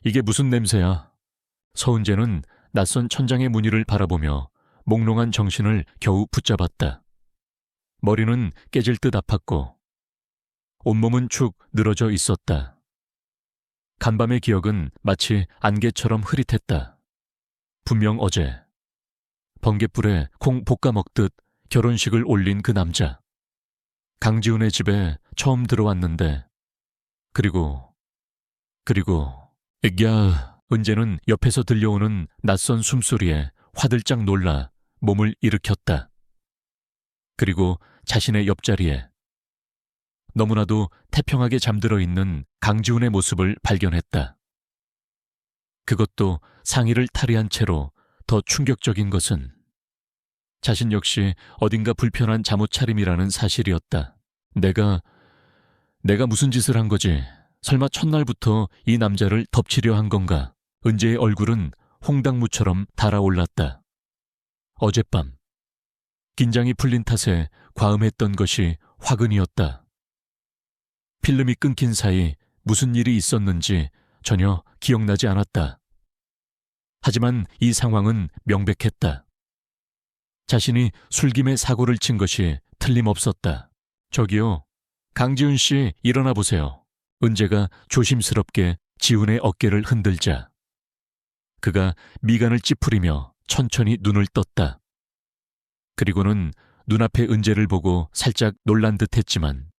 이게 무슨 냄새야? 서은재는 낯선 천장의 무늬를 바라보며 몽롱한 정신을 겨우 붙잡았다. 머리는 깨질 듯 아팠고 온몸은 축 늘어져 있었다. 간밤의 기억은 마치 안개처럼 흐릿했다. 분명 어제 번갯불에 콩 볶아 먹듯 결혼식을 올린 그 남자. 강지훈의 집에 처음 들어왔는데 그리고 은재는 옆에서 들려오는 낯선 숨소리에 화들짝 놀라 몸을 일으켰다. 그리고 자신의 옆자리에 너무나도 태평하게 잠들어 있는 강지훈의 모습을 발견했다. 그것도 상의를 탈의한 채로 더 충격적인 것은 자신 역시 어딘가 불편한 잠옷 차림이라는 사실이었다. 내가 무슨 짓을 한 거지? 설마 첫날부터 이 남자를 덮치려 한 건가? 은재의 얼굴은 홍당무처럼 달아올랐다. 어젯밤 긴장이 풀린 탓에 과음했던 것이 화근이었다. 필름이 끊긴 사이 무슨 일이 있었는지 전혀 기억나지 않았다. 하지만 이 상황은 명백했다. 자신이 술김에 사고를 친 것이 틀림없었다. 저기요, 강지훈 씨 일어나 보세요. 은재가 조심스럽게 지훈의 어깨를 흔들자 그가 미간을 찌푸리며 천천히 눈을 떴다. 그리고는 눈앞의 은재를 보고 살짝 놀란 듯 했지만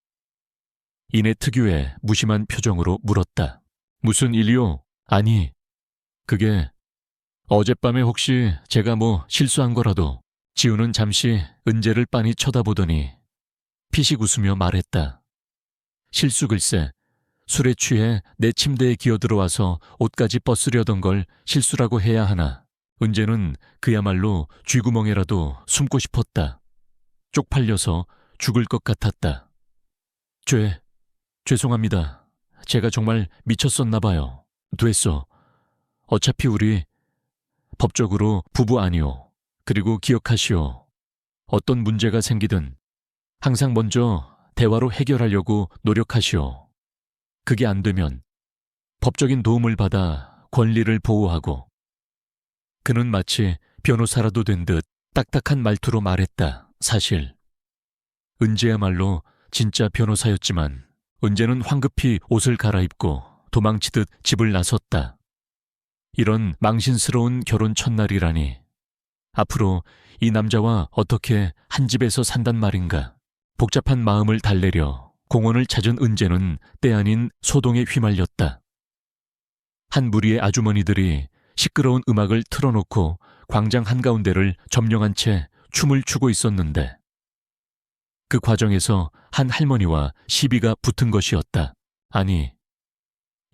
이내 특유의 무심한 표정으로 물었다. 무슨 일이요? 아니, 그게 어젯밤에 혹시 제가 뭐 실수한 거라도. 지훈은 잠시 은재를 빤히 쳐다보더니 피식 웃으며 말했다. 실수 글쎄, 술에 취해 내 침대에 기어들어와서 옷까지 벗으려던 걸 실수라고 해야 하나. 은재는 그야말로 쥐구멍에라도 숨고 싶었다. 쪽팔려서 죽을 것 같았다. 죄송합니다. 제가 정말 미쳤었나 봐요. 됐어. 어차피 우리 법적으로 부부 아니오. 그리고 기억하시오. 어떤 문제가 생기든 항상 먼저 대화로 해결하려고 노력하시오. 그게 안 되면 법적인 도움을 받아 권리를 보호하고. 그는 마치 변호사라도 된 듯 딱딱한 말투로 말했다. 사실 은재야말로 진짜 변호사였지만 은재는 황급히 옷을 갈아입고 도망치듯 집을 나섰다. 이런 망신스러운 결혼 첫날이라니. 앞으로 이 남자와 어떻게 한 집에서 산단 말인가. 복잡한 마음을 달래려 공원을 찾은 은재는 때 아닌 소동에 휘말렸다. 한 무리의 아주머니들이 시끄러운 음악을 틀어놓고 광장 한가운데를 점령한 채 춤을 추고 있었는데 그 과정에서 한 할머니와 시비가 붙은 것이었다. 아니,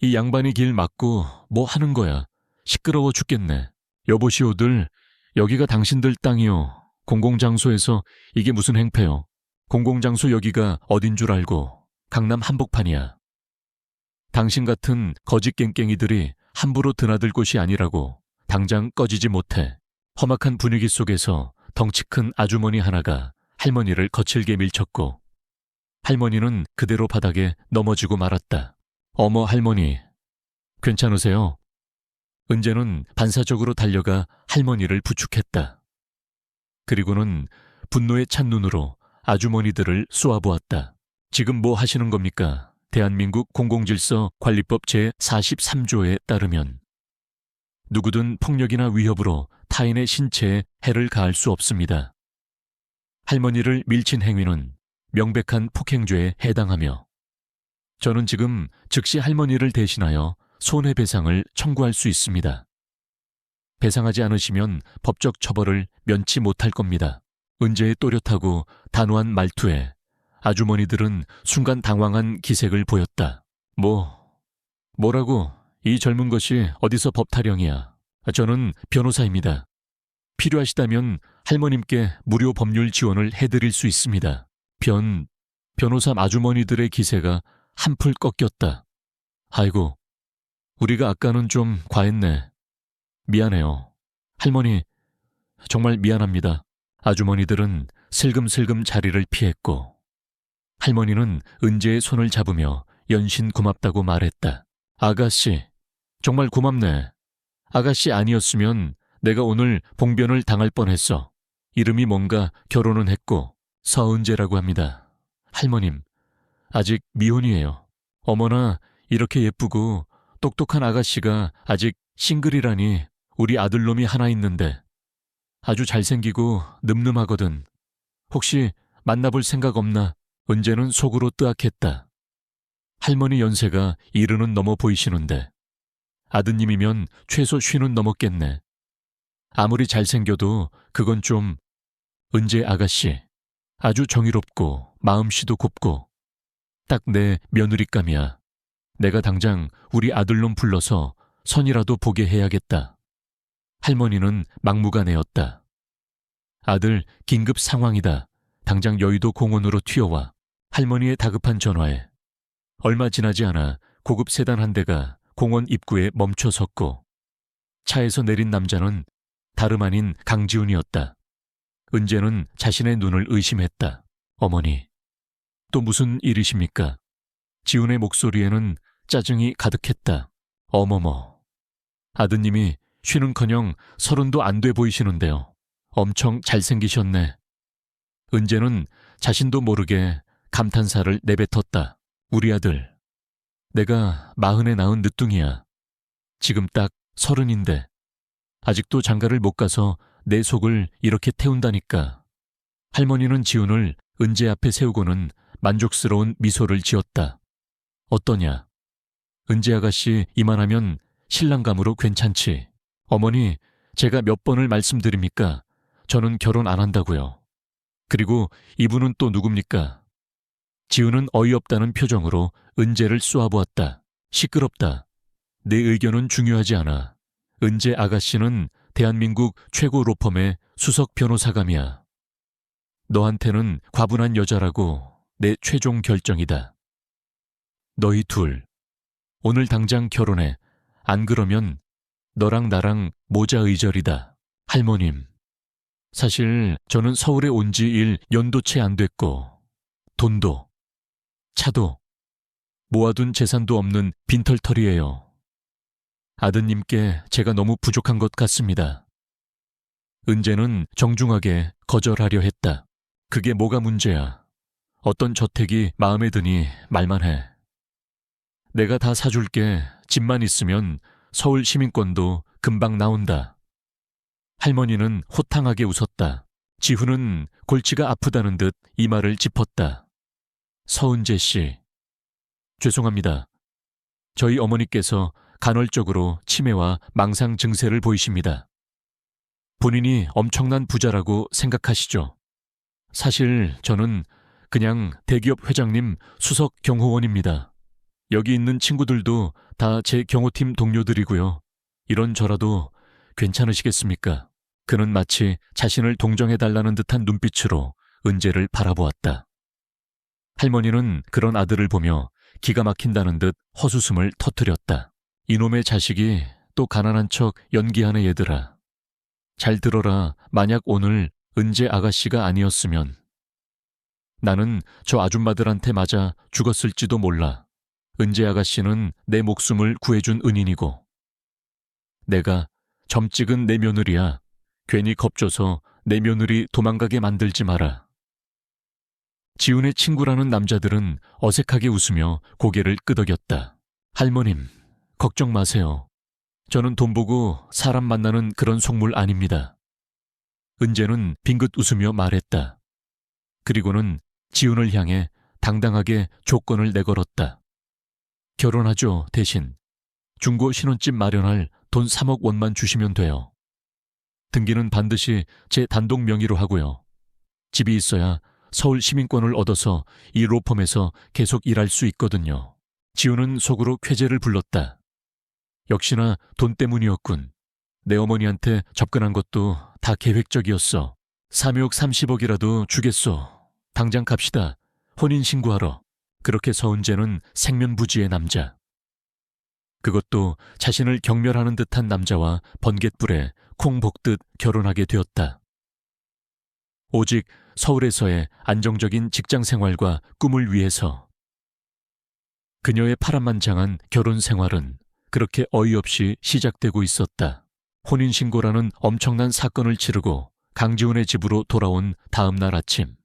이 양반이 길 막고 뭐 하는 거야. 시끄러워 죽겠네. 여보시오들, 여기가 당신들 땅이요. 공공장소에서 이게 무슨 행패요. 공공장소 여기가 어딘 줄 알고. 강남 한복판이야. 당신 같은 거짓 깽깽이들이 함부로 드나들 곳이 아니라고. 당장 꺼지지 못해. 험악한 분위기 속에서 덩치 큰 아주머니 하나가 할머니를 거칠게 밀쳤고 할머니는 그대로 바닥에 넘어지고 말았다. 어머 할머니, 괜찮으세요? 은재는 반사적으로 달려가 할머니를 부축했다. 그리고는 분노에 찬 눈으로 아주머니들을 쏘아보았다. 지금 뭐 하시는 겁니까? 대한민국 공공질서 관리법 제43조에 따르면 누구든 폭력이나 위협으로 타인의 신체에 해를 가할 수 없습니다. 할머니를 밀친 행위는 명백한 폭행죄에 해당하며 저는 지금 즉시 할머니를 대신하여 손해배상을 청구할 수 있습니다. 배상하지 않으시면 법적 처벌을 면치 못할 겁니다. 은재의 또렷하고 단호한 말투에 아주머니들은 순간 당황한 기색을 보였다. 뭐라고? 이 젊은 것이 어디서 법 타령이야. 저는 변호사입니다. 필요하시다면 할머님께 무료 법률 지원을 해드릴 수 있습니다. 변호사 아주머니들의 기세가 한풀 꺾였다. 아이고, 우리가 아까는 좀 과했네. 미안해요. 할머니, 정말 미안합니다. 아주머니들은 슬금슬금 자리를 피했고 할머니는 은재의 손을 잡으며 연신 고맙다고 말했다. 아가씨, 정말 고맙네. 아가씨 아니었으면 내가 오늘 봉변을 당할 뻔했어. 이름이 뭔가 결혼은 했고 서은재라고 합니다. 할머님, 아직 미혼이에요. 어머나 이렇게 예쁘고 똑똑한 아가씨가 아직 싱글이라니. 우리 아들놈이 하나 있는데 아주 잘생기고 늠름하거든. 혹시 만나볼 생각 없나? 은재는 속으로 뜨악했다. 할머니 연세가 70은 넘어 보이시는데 아드님이면 최소 50은 넘었겠네. 아무리 잘생겨도 그건 좀. 은재 아가씨, 아주 정의롭고 마음씨도 곱고 딱 내 며느리감이야. 내가 당장 우리 아들놈 불러서 선이라도 보게 해야겠다. 할머니는 막무가내였다. 아들, 긴급 상황이다. 당장 여의도 공원으로 튀어와. 할머니의 다급한 전화에 얼마 지나지 않아 고급 세단 한 대가 공원 입구에 멈춰 섰고 차에서 내린 남자는 다름 아닌 강지훈이었다. 은재는 자신의 눈을 의심했다. 어머니, 또 무슨 일이십니까? 지훈의 목소리에는 짜증이 가득했다. 어머머, 아드님이 쉬는커녕 30도 안 돼 보이시는데요. 엄청 잘생기셨네. 은재는 자신도 모르게 감탄사를 내뱉었다. 우리 아들, 내가 40에 낳은 늦둥이야. 지금 딱 30인데 아직도 장가를 못 가서 내 속을 이렇게 태운다니까. 할머니는 지훈을 은재 앞에 세우고는 만족스러운 미소를 지었다. 어떠냐? 은재 아가씨 이만하면 신랑감으로 괜찮지. 어머니, 제가 몇 번을 말씀드립니까? 저는 결혼 안 한다고요. 그리고 이분은 또 누굽니까? 지훈은 어이없다는 표정으로 은재를 쏘아보았다. 시끄럽다. 내 의견은 중요하지 않아. 은재 아가씨는 대한민국 최고 로펌의 수석 변호사감이야. 너한테는 과분한 여자라고 내 최종 결정이다. 너희 둘, 오늘 당장 결혼해. 안 그러면 너랑 나랑 모자의절이다. 할머님, 사실 저는 서울에 온 지 1년도 채 안 됐고 돈도 차도 모아둔 재산도 없는 빈털터리예요. 아드님께 제가 너무 부족한 것 같습니다. 은재는 정중하게 거절하려 했다. 그게 뭐가 문제야. 어떤 저택이 마음에 드니 말만 해. 내가 다 사줄게. 집만 있으면 서울 시민권도 금방 나온다. 할머니는 호탕하게 웃었다. 지훈은 골치가 아프다는 듯 이마를 짚었다. 서은재 씨, 죄송합니다. 저희 어머니께서 간헐적으로 치매와 망상 증세를 보이십니다. 본인이 엄청난 부자라고 생각하시죠? 사실 저는 그냥 대기업 회장님 수석 경호원입니다. 여기 있는 친구들도 다 제 경호팀 동료들이고요. 이런 저라도 괜찮으시겠습니까? 그는 마치 자신을 동정해달라는 듯한 눈빛으로 은재를 바라보았다. 할머니는 그런 아들을 보며 기가 막힌다는 듯 헛웃음을 터뜨렸다. 이놈의 자식이 또 가난한 척 연기하네 얘들아. 잘 들어라. 만약 오늘 은재 아가씨가 아니었으면 나는 저 아줌마들한테 맞아 죽었을지도 몰라. 은재 아가씨는 내 목숨을 구해준 은인이고 내가 점 찍은 내 며느리야. 괜히 겁줘서 내 며느리 도망가게 만들지 마라. 지훈의 친구라는 남자들은 어색하게 웃으며 고개를 끄덕였다. 할머님, 걱정 마세요. 저는 돈 보고 사람 만나는 그런 속물 아닙니다. 은재는 빙긋 웃으며 말했다. 그리고는 지훈을 향해 당당하게 조건을 내걸었다. 결혼하죠. 대신 중고 신혼집 마련할 돈 3억 원만 주시면 돼요. 등기는 반드시 제 단독 명의로 하고요. 집이 있어야 서울 시민권을 얻어서 이 로펌에서 계속 일할 수 있거든요. 지훈은 속으로 쾌재를 불렀다. 역시나 돈 때문이었군. 내 어머니한테 접근한 것도 다 계획적이었어. 3억 30억이라도 주겠소. 당장 갑시다. 혼인신고하러. 그렇게 서은재는 생면부지의 남자. 그것도 자신을 경멸하는 듯한 남자와 번갯불에 콩 볶듯 결혼하게 되었다. 오직 서울에서의 안정적인 직장 생활과 꿈을 위해서. 그녀의 파란만장한 결혼 생활은 그렇게 어이없이 시작되고 있었다. 혼인신고라는 엄청난 사건을 치르고 강지훈의 집으로 돌아온 다음 날 아침.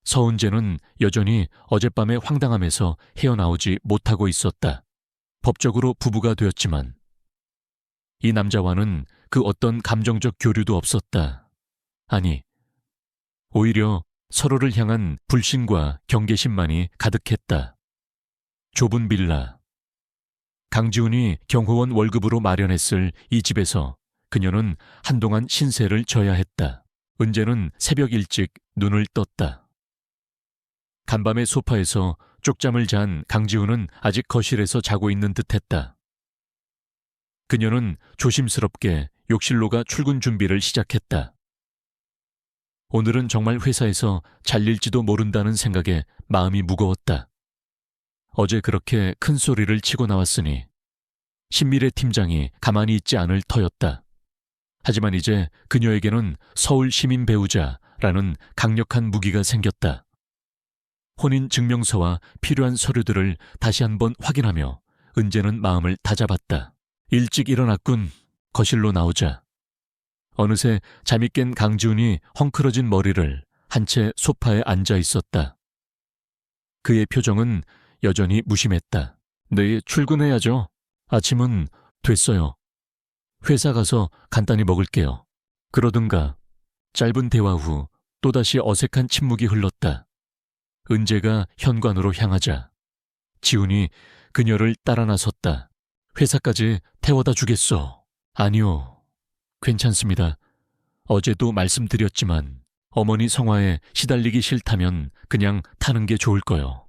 서은재는 여전히 어젯밤의 황당함에서 헤어나오지 못하고 있었다. 법적으로 부부가 되었지만 이 남자와는 그 어떤 감정적 교류도 없었다. 아니, 오히려 서로를 향한 불신과 경계심만이 가득했다. 좁은 빌라. 강지훈이 경호원 월급으로 마련했을 이 집에서 그녀는 한동안 신세를 져야 했다. 은재는 새벽 일찍 눈을 떴다. 간밤의 소파에서 쪽잠을 잔 강지훈은 아직 거실에서 자고 있는 듯했다. 그녀는 조심스럽게 욕실로 가 출근 준비를 시작했다. 오늘은 정말 회사에서 잘릴지도 모른다는 생각에 마음이 무거웠다. 어제 그렇게 큰 소리를 치고 나왔으니 신미래 팀장이 가만히 있지 않을 터였다. 하지만 이제 그녀에게는 서울 시민 배우자라는 강력한 무기가 생겼다. 혼인 증명서와 필요한 서류들을 다시 한번 확인하며 은재는 마음을 다잡았다. 일찍 일어났군. 거실로 나오자. 어느새 잠이 깬 강지훈이 헝클어진 머리를 한 채 소파에 앉아 있었다. 그의 표정은 여전히 무심했다. 내일 출근해야죠. 아침은 됐어요. 회사 가서 간단히 먹을게요. 그러든가. 짧은 대화 후 또다시 어색한 침묵이 흘렀다. 은재가 현관으로 향하자 지훈이 그녀를 따라 나섰다. 회사까지 태워다 주겠어. 아니요. 괜찮습니다. 어제도 말씀드렸지만 어머니 성화에 시달리기 싫다면 그냥 타는 게 좋을 거요.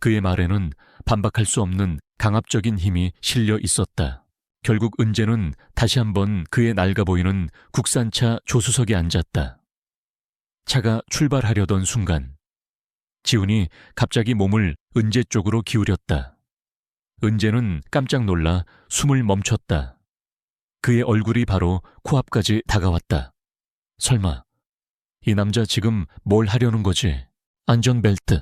그의 말에는 반박할 수 없는 강압적인 힘이 실려 있었다. 결국 은재는 다시 한번 그의 낡아 보이는 국산차 조수석에 앉았다. 차가 출발하려던 순간 지훈이 갑자기 몸을 은재 쪽으로 기울였다. 은재는 깜짝 놀라 숨을 멈췄다. 그의 얼굴이 바로 코앞까지 다가왔다. 설마 이 남자 지금 뭘 하려는 거지? 안전벨트.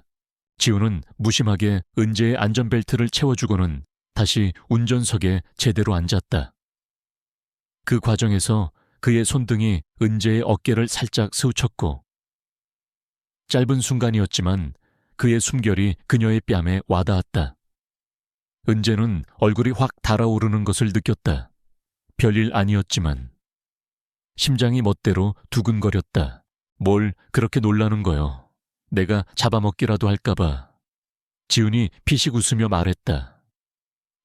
지훈은 무심하게 은재의 안전벨트를 채워주고는 다시 운전석에 제대로 앉았다. 그 과정에서 그의 손등이 은재의 어깨를 살짝 스우쳤고 짧은 순간이었지만 그의 숨결이 그녀의 뺨에 와닿았다. 은재는 얼굴이 확 달아오르는 것을 느꼈다. 별일 아니었지만 심장이 멋대로 두근거렸다. 뭘 그렇게 놀라는 거요. 내가 잡아먹기라도 할까봐. 지훈이 피식 웃으며 말했다.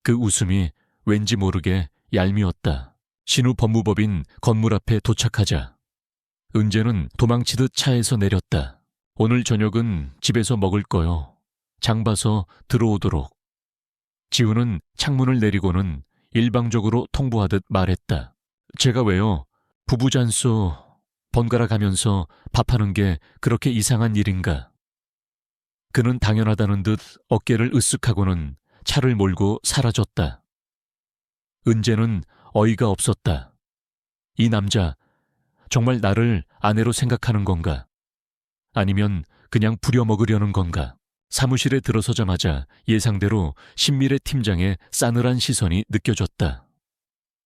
그 웃음이 왠지 모르게 얄미웠다. 신우 법무법인 건물 앞에 도착하자 은재는 도망치듯 차에서 내렸다. 오늘 저녁은 집에서 먹을 거요. 장 봐서 들어오도록. 지훈은 창문을 내리고는 일방적으로 통보하듯 말했다. 제가 왜요? 부부잔소 번갈아 가면서 밥하는 게 그렇게 이상한 일인가? 그는 당연하다는 듯 어깨를 으쓱하고는 차를 몰고 사라졌다. 은재는 어이가 없었다. 이 남자 정말 나를 아내로 생각하는 건가? 아니면 그냥 부려먹으려는 건가? 사무실에 들어서자마자 예상대로 신미래 팀장의 싸늘한 시선이 느껴졌다.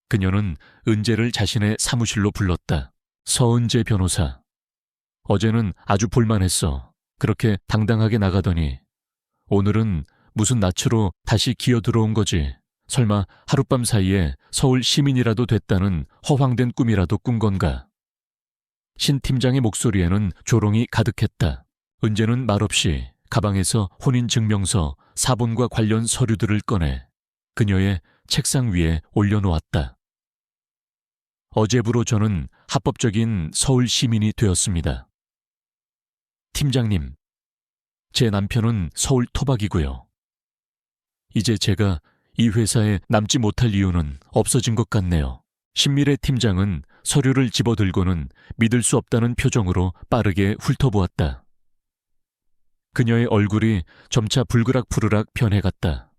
그녀는 은재를 자신의 사무실로 불렀다. 서은재 변호사. 어제는 아주 볼만했어. 그렇게 당당하게 나가더니 오늘은 무슨 낯으로 다시 기어 들어온 거지. 설마 하룻밤 사이에 서울 시민이라도 됐다는 허황된 꿈이라도 꾼 건가? 신 팀장의 목소리에는 조롱이 가득했다. 은재는 말없이 가방에서 혼인증명서, 사본과 관련 서류들을 꺼내 그녀의 책상 위에 올려놓았다. 어제부로 저는 합법적인 서울 시민이 되었습니다. 팀장님, 제 남편은 서울 토박이고요. 이제 제가 이 회사에 남지 못할 이유는 없어진 것 같네요. 신미래 팀장은 서류를 집어들고는 믿을 수 없다는 표정으로 빠르게 훑어보았다. 그녀의 얼굴이 점차 불그락푸르락 변해갔다.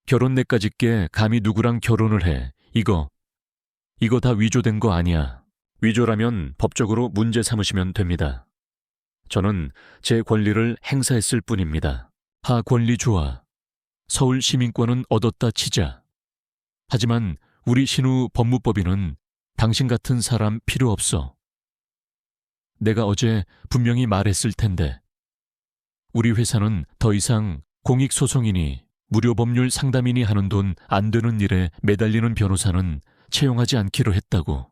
결혼 내까지 께 감히 누구랑 결혼을 해. 이거 다 위조된 거 아니야. 위조라면 법적으로 문제 삼으시면 됩니다. 저는 제 권리를 행사했을 뿐입니다. 하 권리 좋아. 서울 시민권은 얻었다 치자. 하지만 우리 신우 법무법인은 당신 같은 사람 필요 없어. 내가 어제 분명히 말했을 텐데. 우리 회사는 더 이상 공익소송이니 무료 법률 상담이니 하는 돈 안 되는 일에 매달리는 변호사는 채용하지 않기로 했다고.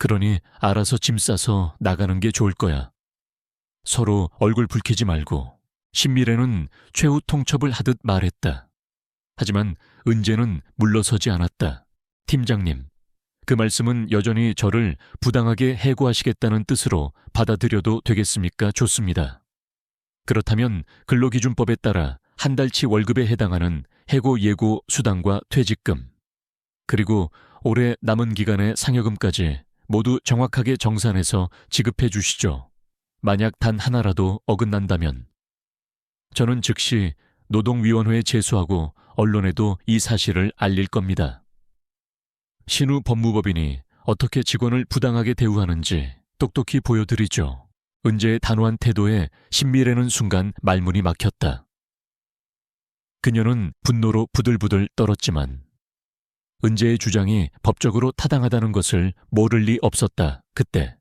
그러니 알아서 짐 싸서 나가는 게 좋을 거야. 서로 얼굴 붉히지 말고. 신미래는 최후 통첩을 하듯 말했다. 하지만 은재는 물러서지 않았다. 팀장님, 그 말씀은 여전히 저를 부당하게 해고하시겠다는 뜻으로 받아들여도 되겠습니까? 좋습니다. 그렇다면 근로기준법에 따라 한 달치 월급에 해당하는 해고 예고 수당과 퇴직금, 그리고 올해 남은 기간의 상여금까지 모두 정확하게 정산해서 지급해 주시죠. 만약 단 하나라도 어긋난다면 저는 즉시 노동위원회에 제소하고 언론에도 이 사실을 알릴 겁니다. 신우 법무법인이 어떻게 직원을 부당하게 대우하는지 똑똑히 보여드리죠. 은재의 단호한 태도에 신미래는 순간 말문이 막혔다. 그녀는 분노로 부들부들 떨었지만 은재의 주장이 법적으로 타당하다는 것을 모를 리 없었다. 그때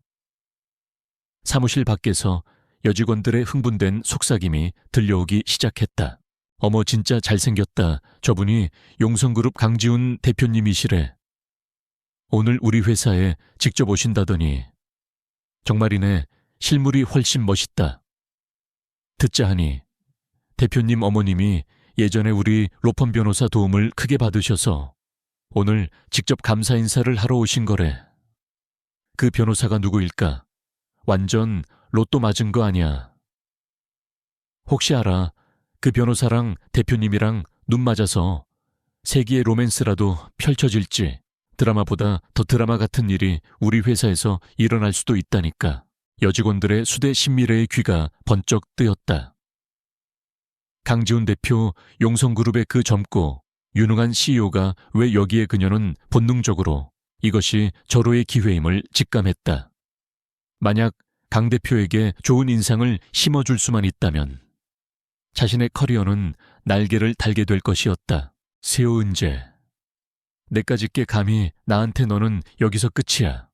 사무실 밖에서 여직원들의 흥분된 속삭임이 들려오기 시작했다. 어머, 진짜 잘생겼다. 저분이 용성그룹 강지훈 대표님이시래. 오늘 우리 회사에 직접 오신다더니. 정말이네. 실물이 훨씬 멋있다. 듣자 하니 대표님 어머님이 예전에 우리 로펌 변호사 도움을 크게 받으셔서 오늘 직접 감사 인사를 하러 오신 거래. 그 변호사가 누구일까? 완전 로또 맞은 거 아니야. 혹시 알아? 그 변호사랑 대표님이랑 눈 맞아서 세기의 로맨스라도 펼쳐질지. 드라마보다 더 드라마 같은 일이 우리 회사에서 일어날 수도 있다니까. 여직원들의 수대 신미래의 귀가 번쩍 뜨였다. 강지훈 대표, 용성그룹의 그 젊고 유능한 CEO가 왜 여기에, 그녀는 본능적으로 이것이 절호의 기회임을 직감했다. 만약 강 대표에게 좋은 인상을 심어줄 수만 있다면 자신의 커리어는 날개를 달게 될 것이었다. 세호 은재, 내까짓 게 감히 나한테 너는 여기서 끝이야.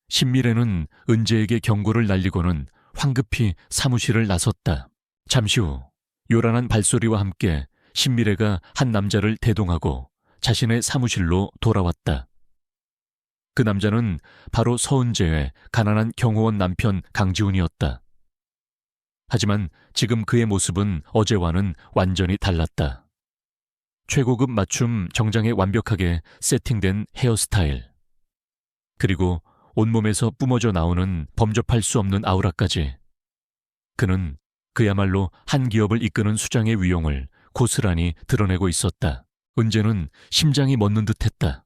신미래는 은재에게 경고를 날리고는 황급히 사무실을 나섰다. 잠시 후 요란한 발소리와 함께 신미래가 한 남자를 대동하고 자신의 사무실로 돌아왔다. 그 남자는 바로 서은재의 가난한 경호원 남편 강지훈이었다. 하지만 지금 그의 모습은 어제와는 완전히 달랐다. 최고급 맞춤 정장에 완벽하게 세팅된 헤어스타일, 그리고 온몸에서 뿜어져 나오는 범접할 수 없는 아우라까지. 그는 그야말로 한 기업을 이끄는 수장의 위용을 고스란히 드러내고 있었다. 은재는 심장이 멎는 듯했다.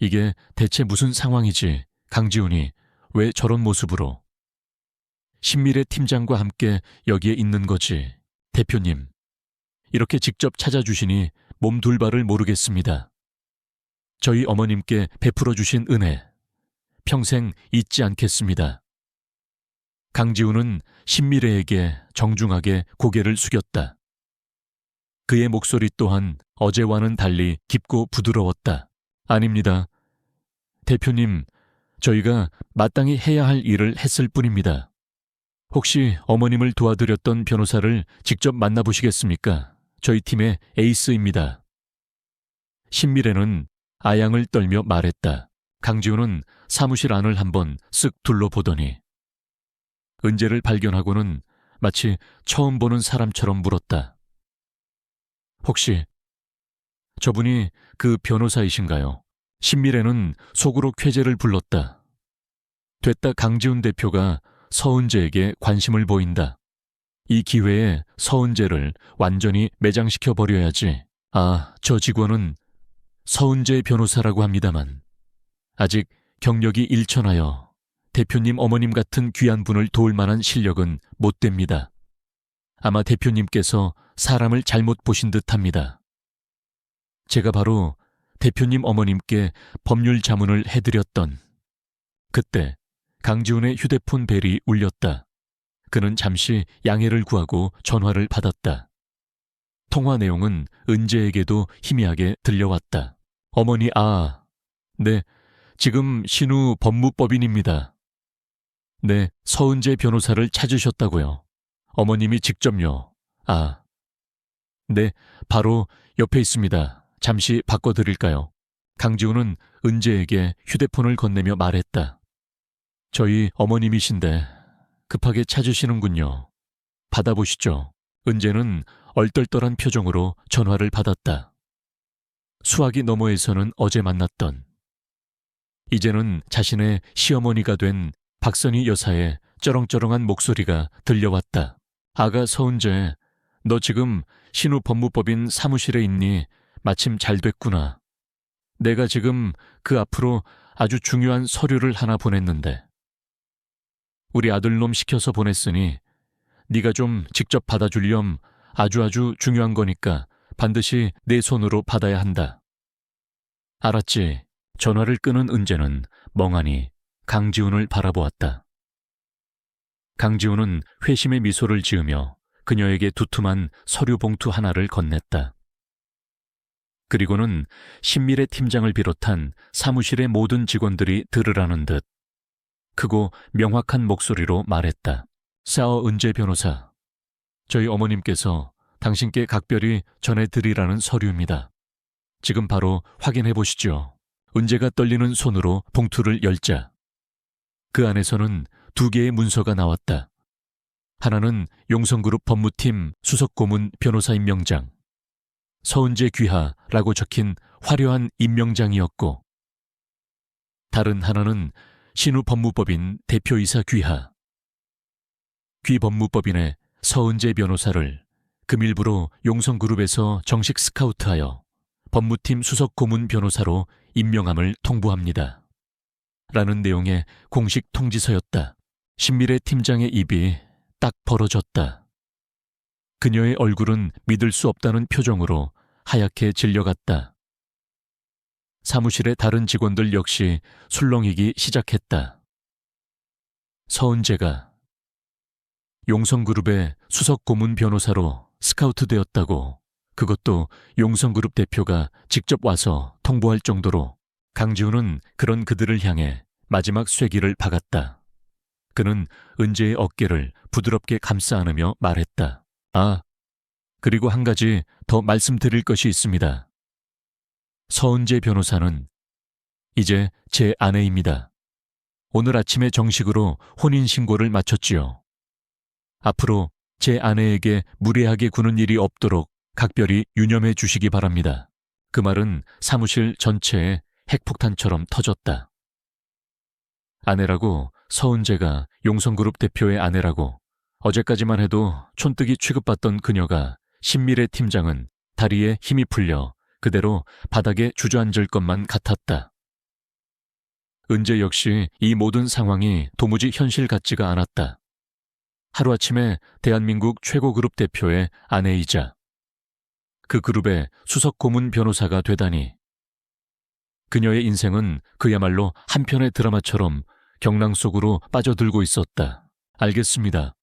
이게 대체 무슨 상황이지? 강지훈이 왜 저런 모습으로? 신미래 팀장과 함께 여기에 있는 거지. 대표님, 이렇게 직접 찾아주시니 몸 둘 바를 모르겠습니다. 저희 어머님께 베풀어 주신 은혜 평생 잊지 않겠습니다. 강지훈은 신미래에게 정중하게 고개를 숙였다. 그의 목소리 또한 어제와는 달리 깊고 부드러웠다. 아닙니다. 대표님, 저희가 마땅히 해야 할 일을 했을 뿐입니다. 혹시 어머님을 도와드렸던 변호사를 직접 만나보시겠습니까? 저희 팀의 에이스입니다. 신미래는 아양을 떨며 말했다. 강지훈은 사무실 안을 한번 쓱 둘러보더니 은재를 발견하고는 마치 처음 보는 사람처럼 물었다. 혹시 저분이 그 변호사이신가요? 신미래는 속으로 쾌재를 불렀다. 됐다, 강지훈 대표가 서은재에게 관심을 보인다. 이 기회에 서은재를 완전히 매장시켜 버려야지. 아, 저 직원은 서은재 변호사라고 합니다만 아직 경력이 일천하여 대표님 어머님 같은 귀한 분을 도울 만한 실력은 못 됩니다. 아마 대표님께서 사람을 잘못 보신 듯합니다. 제가 바로 대표님 어머님께 법률 자문을 해드렸던. 그때 강지훈의 휴대폰 벨이 울렸다. 그는 잠시 양해를 구하고 전화를 받았다. 통화 내용은 은재에게도 희미하게 들려왔다. 어머니, 네, 지금 신우 법무법인입니다. 네, 서은재 변호사를 찾으셨다고요. 어머님이 직접요. 네, 바로 옆에 있습니다. 잠시 바꿔드릴까요? 강지훈은 은재에게 휴대폰을 건네며 말했다. 저희 어머님이신데 급하게 찾으시는군요. 받아보시죠. 은재는 얼떨떨한 표정으로 전화를 받았다. 수화기 너머에서는 어제 만났던, 이제는 자신의 시어머니가 된 박선희 여사의 쩌렁쩌렁한 목소리가 들려왔다. 아가 서은재, 너 지금 신우 법무법인 사무실에 있니? 마침 잘 됐구나. 내가 지금 그 앞으로 아주 중요한 서류를 하나 보냈는데. 우리 아들놈 시켜서 보냈으니 네가 좀 직접 받아주렴. 아주 중요한 거니까 반드시 내 손으로 받아야 한다. 알았지? 전화를 끊은 은재는 멍하니 강지훈을 바라보았다. 강지훈은 회심의 미소를 지으며 그녀에게 두툼한 서류 봉투 하나를 건넸다. 그리고는 신미래 팀장을 비롯한 사무실의 모든 직원들이 들으라는 듯 크고 명확한 목소리로 말했다. 은재 변호사, 저희 어머님께서 당신께 각별히 전해드리라는 서류입니다. 지금 바로 확인해 보시죠. 은재가 떨리는 손으로 봉투를 열자 그 안에서는 2개의 문서가 나왔다. 하나는 용성그룹 법무팀 수석고문 변호사 임명장, 서은재 귀하라고 적힌 화려한 임명장이었고, 다른 하나는 신우 법무법인 대표이사 귀하. 귀법무법인의 서은재 변호사를 금일부로 용성그룹에서 정식 스카우트하여 법무팀 수석고문 변호사로 임명함을 통보합니다. 라는 내용의 공식 통지서였다. 신미래 팀장의 입이 딱 벌어졌다. 그녀의 얼굴은 믿을 수 없다는 표정으로 하얗게 질려갔다. 사무실의 다른 직원들 역시 술렁이기 시작했다. 서은재가 용성그룹의 수석고문 변호사로 스카우트되었다고, 그것도 용성그룹 대표가 직접 와서 통보할 정도로 강지훈은 그런 그들을 향해 마지막 쐐기를 박았다. 그는 은재의 어깨를 부드럽게 감싸 안으며 말했다. 그리고 한 가지 더 말씀드릴 것이 있습니다. 서은재 변호사는 이제 제 아내입니다. 오늘 아침에 정식으로 혼인신고를 마쳤지요. 앞으로 제 아내에게 무례하게 구는 일이 없도록 각별히 유념해 주시기 바랍니다. 그 말은 사무실 전체에 핵폭탄처럼 터졌다. 아내라고, 서은재가 용성그룹 대표의 아내라고, 어제까지만 해도 촌뜨기 취급받던 그녀가, 신미래 팀장은 다리에 힘이 풀려 그대로 바닥에 주저앉을 것만 같았다. 은재 역시 이 모든 상황이 도무지 현실 같지가 않았다. 하루아침에 대한민국 최고 그룹 대표의 아내이자 그 그룹의 수석 고문 변호사가 되다니. 그녀의 인생은 그야말로 한 편의 드라마처럼 경랑 속으로 빠져들고 있었다. 알겠습니다.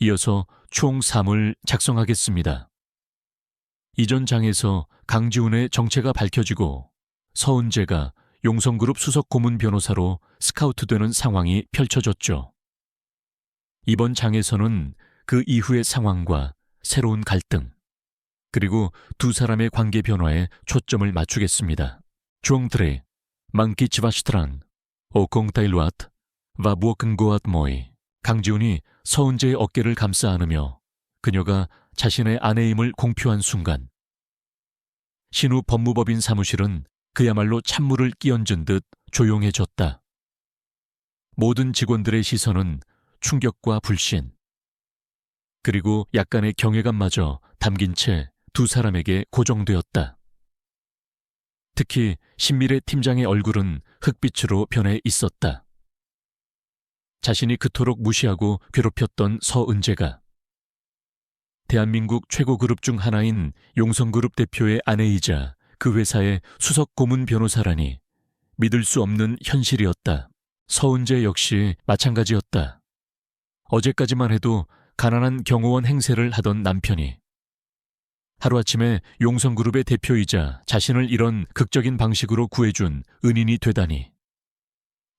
이어서 총 3을 작성하겠습니다. 이전 장에서 강지훈의 정체가 밝혀지고 서은재가 용성그룹 수석 고문 변호사로 스카우트되는 상황이 펼쳐졌죠. 이번 장에서는 그 이후의 상황과 새로운 갈등, 그리고 두 사람의 관계 변화에 초점을 맞추겠습니다. Chuông Mang Kichvashtran, Okongtailwat, và Buokngoat Moi. 강지훈이 서은재의 어깨를 감싸 안으며 그녀가 자신의 아내임을 공표한 순간, 신우 법무법인 사무실은 그야말로 찬물을 끼얹은 듯 조용해졌다. 모든 직원들의 시선은 충격과 불신, 그리고 약간의 경외감마저 담긴 채 두 사람에게 고정되었다. 특히 신미래 팀장의 얼굴은 흑빛으로 변해 있었다. 자신이 그토록 무시하고 괴롭혔던 서은재가 대한민국 최고 그룹 중 하나인 용성그룹 대표의 아내이자 그 회사의 수석 고문 변호사라니 믿을 수 없는 현실이었다. 서은재 역시 마찬가지였다. 어제까지만 해도 가난한 경호원 행세를 하던 남편이 하루아침에 용성그룹의 대표이자 자신을 이런 극적인 방식으로 구해준 은인이 되다니.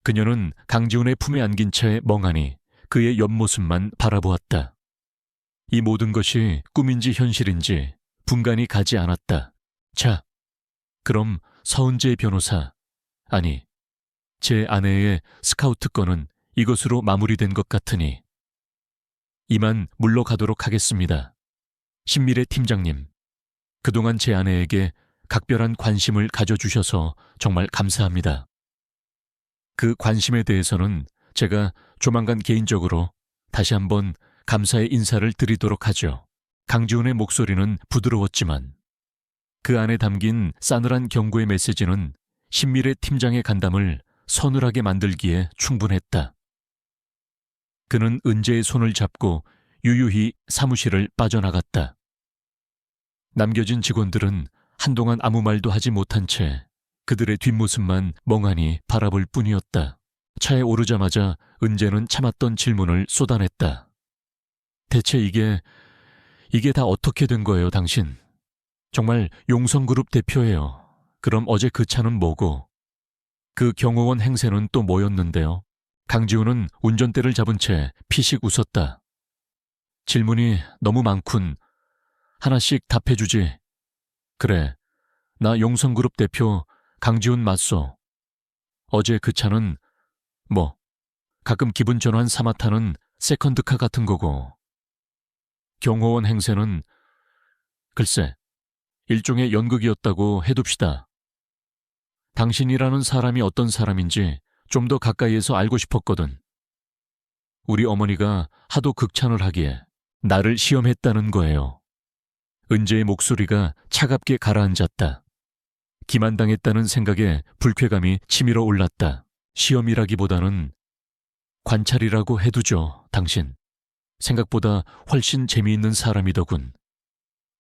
그녀는 강지훈의 품에 안긴 채 멍하니 그의 옆모습만 바라보았다. 이 모든 것이 꿈인지 현실인지 분간이 가지 않았다. 자, 그럼 서은재 변호사, 아니, 제 아내의 스카우트 건은 이것으로 마무리된 것 같으니 이만 물러가도록 하겠습니다. 신미래 팀장님, 그동안 제 아내에게 각별한 관심을 가져주셔서 정말 감사합니다. 그 관심에 대해서는 제가 조만간 개인적으로 다시 한번 감사의 인사를 드리도록 하죠. 강지훈의 목소리는 부드러웠지만 그 안에 담긴 싸늘한 경고의 메시지는 신미래 팀장의 간담을 서늘하게 만들기에 충분했다. 그는 은재의 손을 잡고 유유히 사무실을 빠져나갔다. 남겨진 직원들은 한동안 아무 말도 하지 못한 채 그들의 뒷모습만 멍하니 바라볼 뿐이었다. 차에 오르자마자 은재는 참았던 질문을 쏟아냈다. 대체 이게 다 어떻게 된 거예요, 당신? 정말 용성그룹 대표예요. 그럼 어제 그 차는 뭐고? 그 경호원 행세는 또 뭐였는데요? 강지훈은 운전대를 잡은 채 피식 웃었다. 질문이 너무 많군. 하나씩 답해주지. 그래, 나 용성그룹 대표 강지훈 맞소. 어제 그 차는 가끔 기분 전환 삼아 타는 세컨드카 같은 거고. 경호원 행세는 글쎄, 일종의 연극이었다고 해둡시다. 당신이라는 사람이 어떤 사람인지 좀 더 가까이에서 알고 싶었거든. 우리 어머니가 하도 극찬을 하기에 나를 시험했다는 거예요. 은재의 목소리가 차갑게 가라앉았다. 기만당했다는 생각에 불쾌감이 치밀어 올랐다. 시험이라기보다는 관찰이라고 해두죠, 당신. 생각보다 훨씬 재미있는 사람이더군.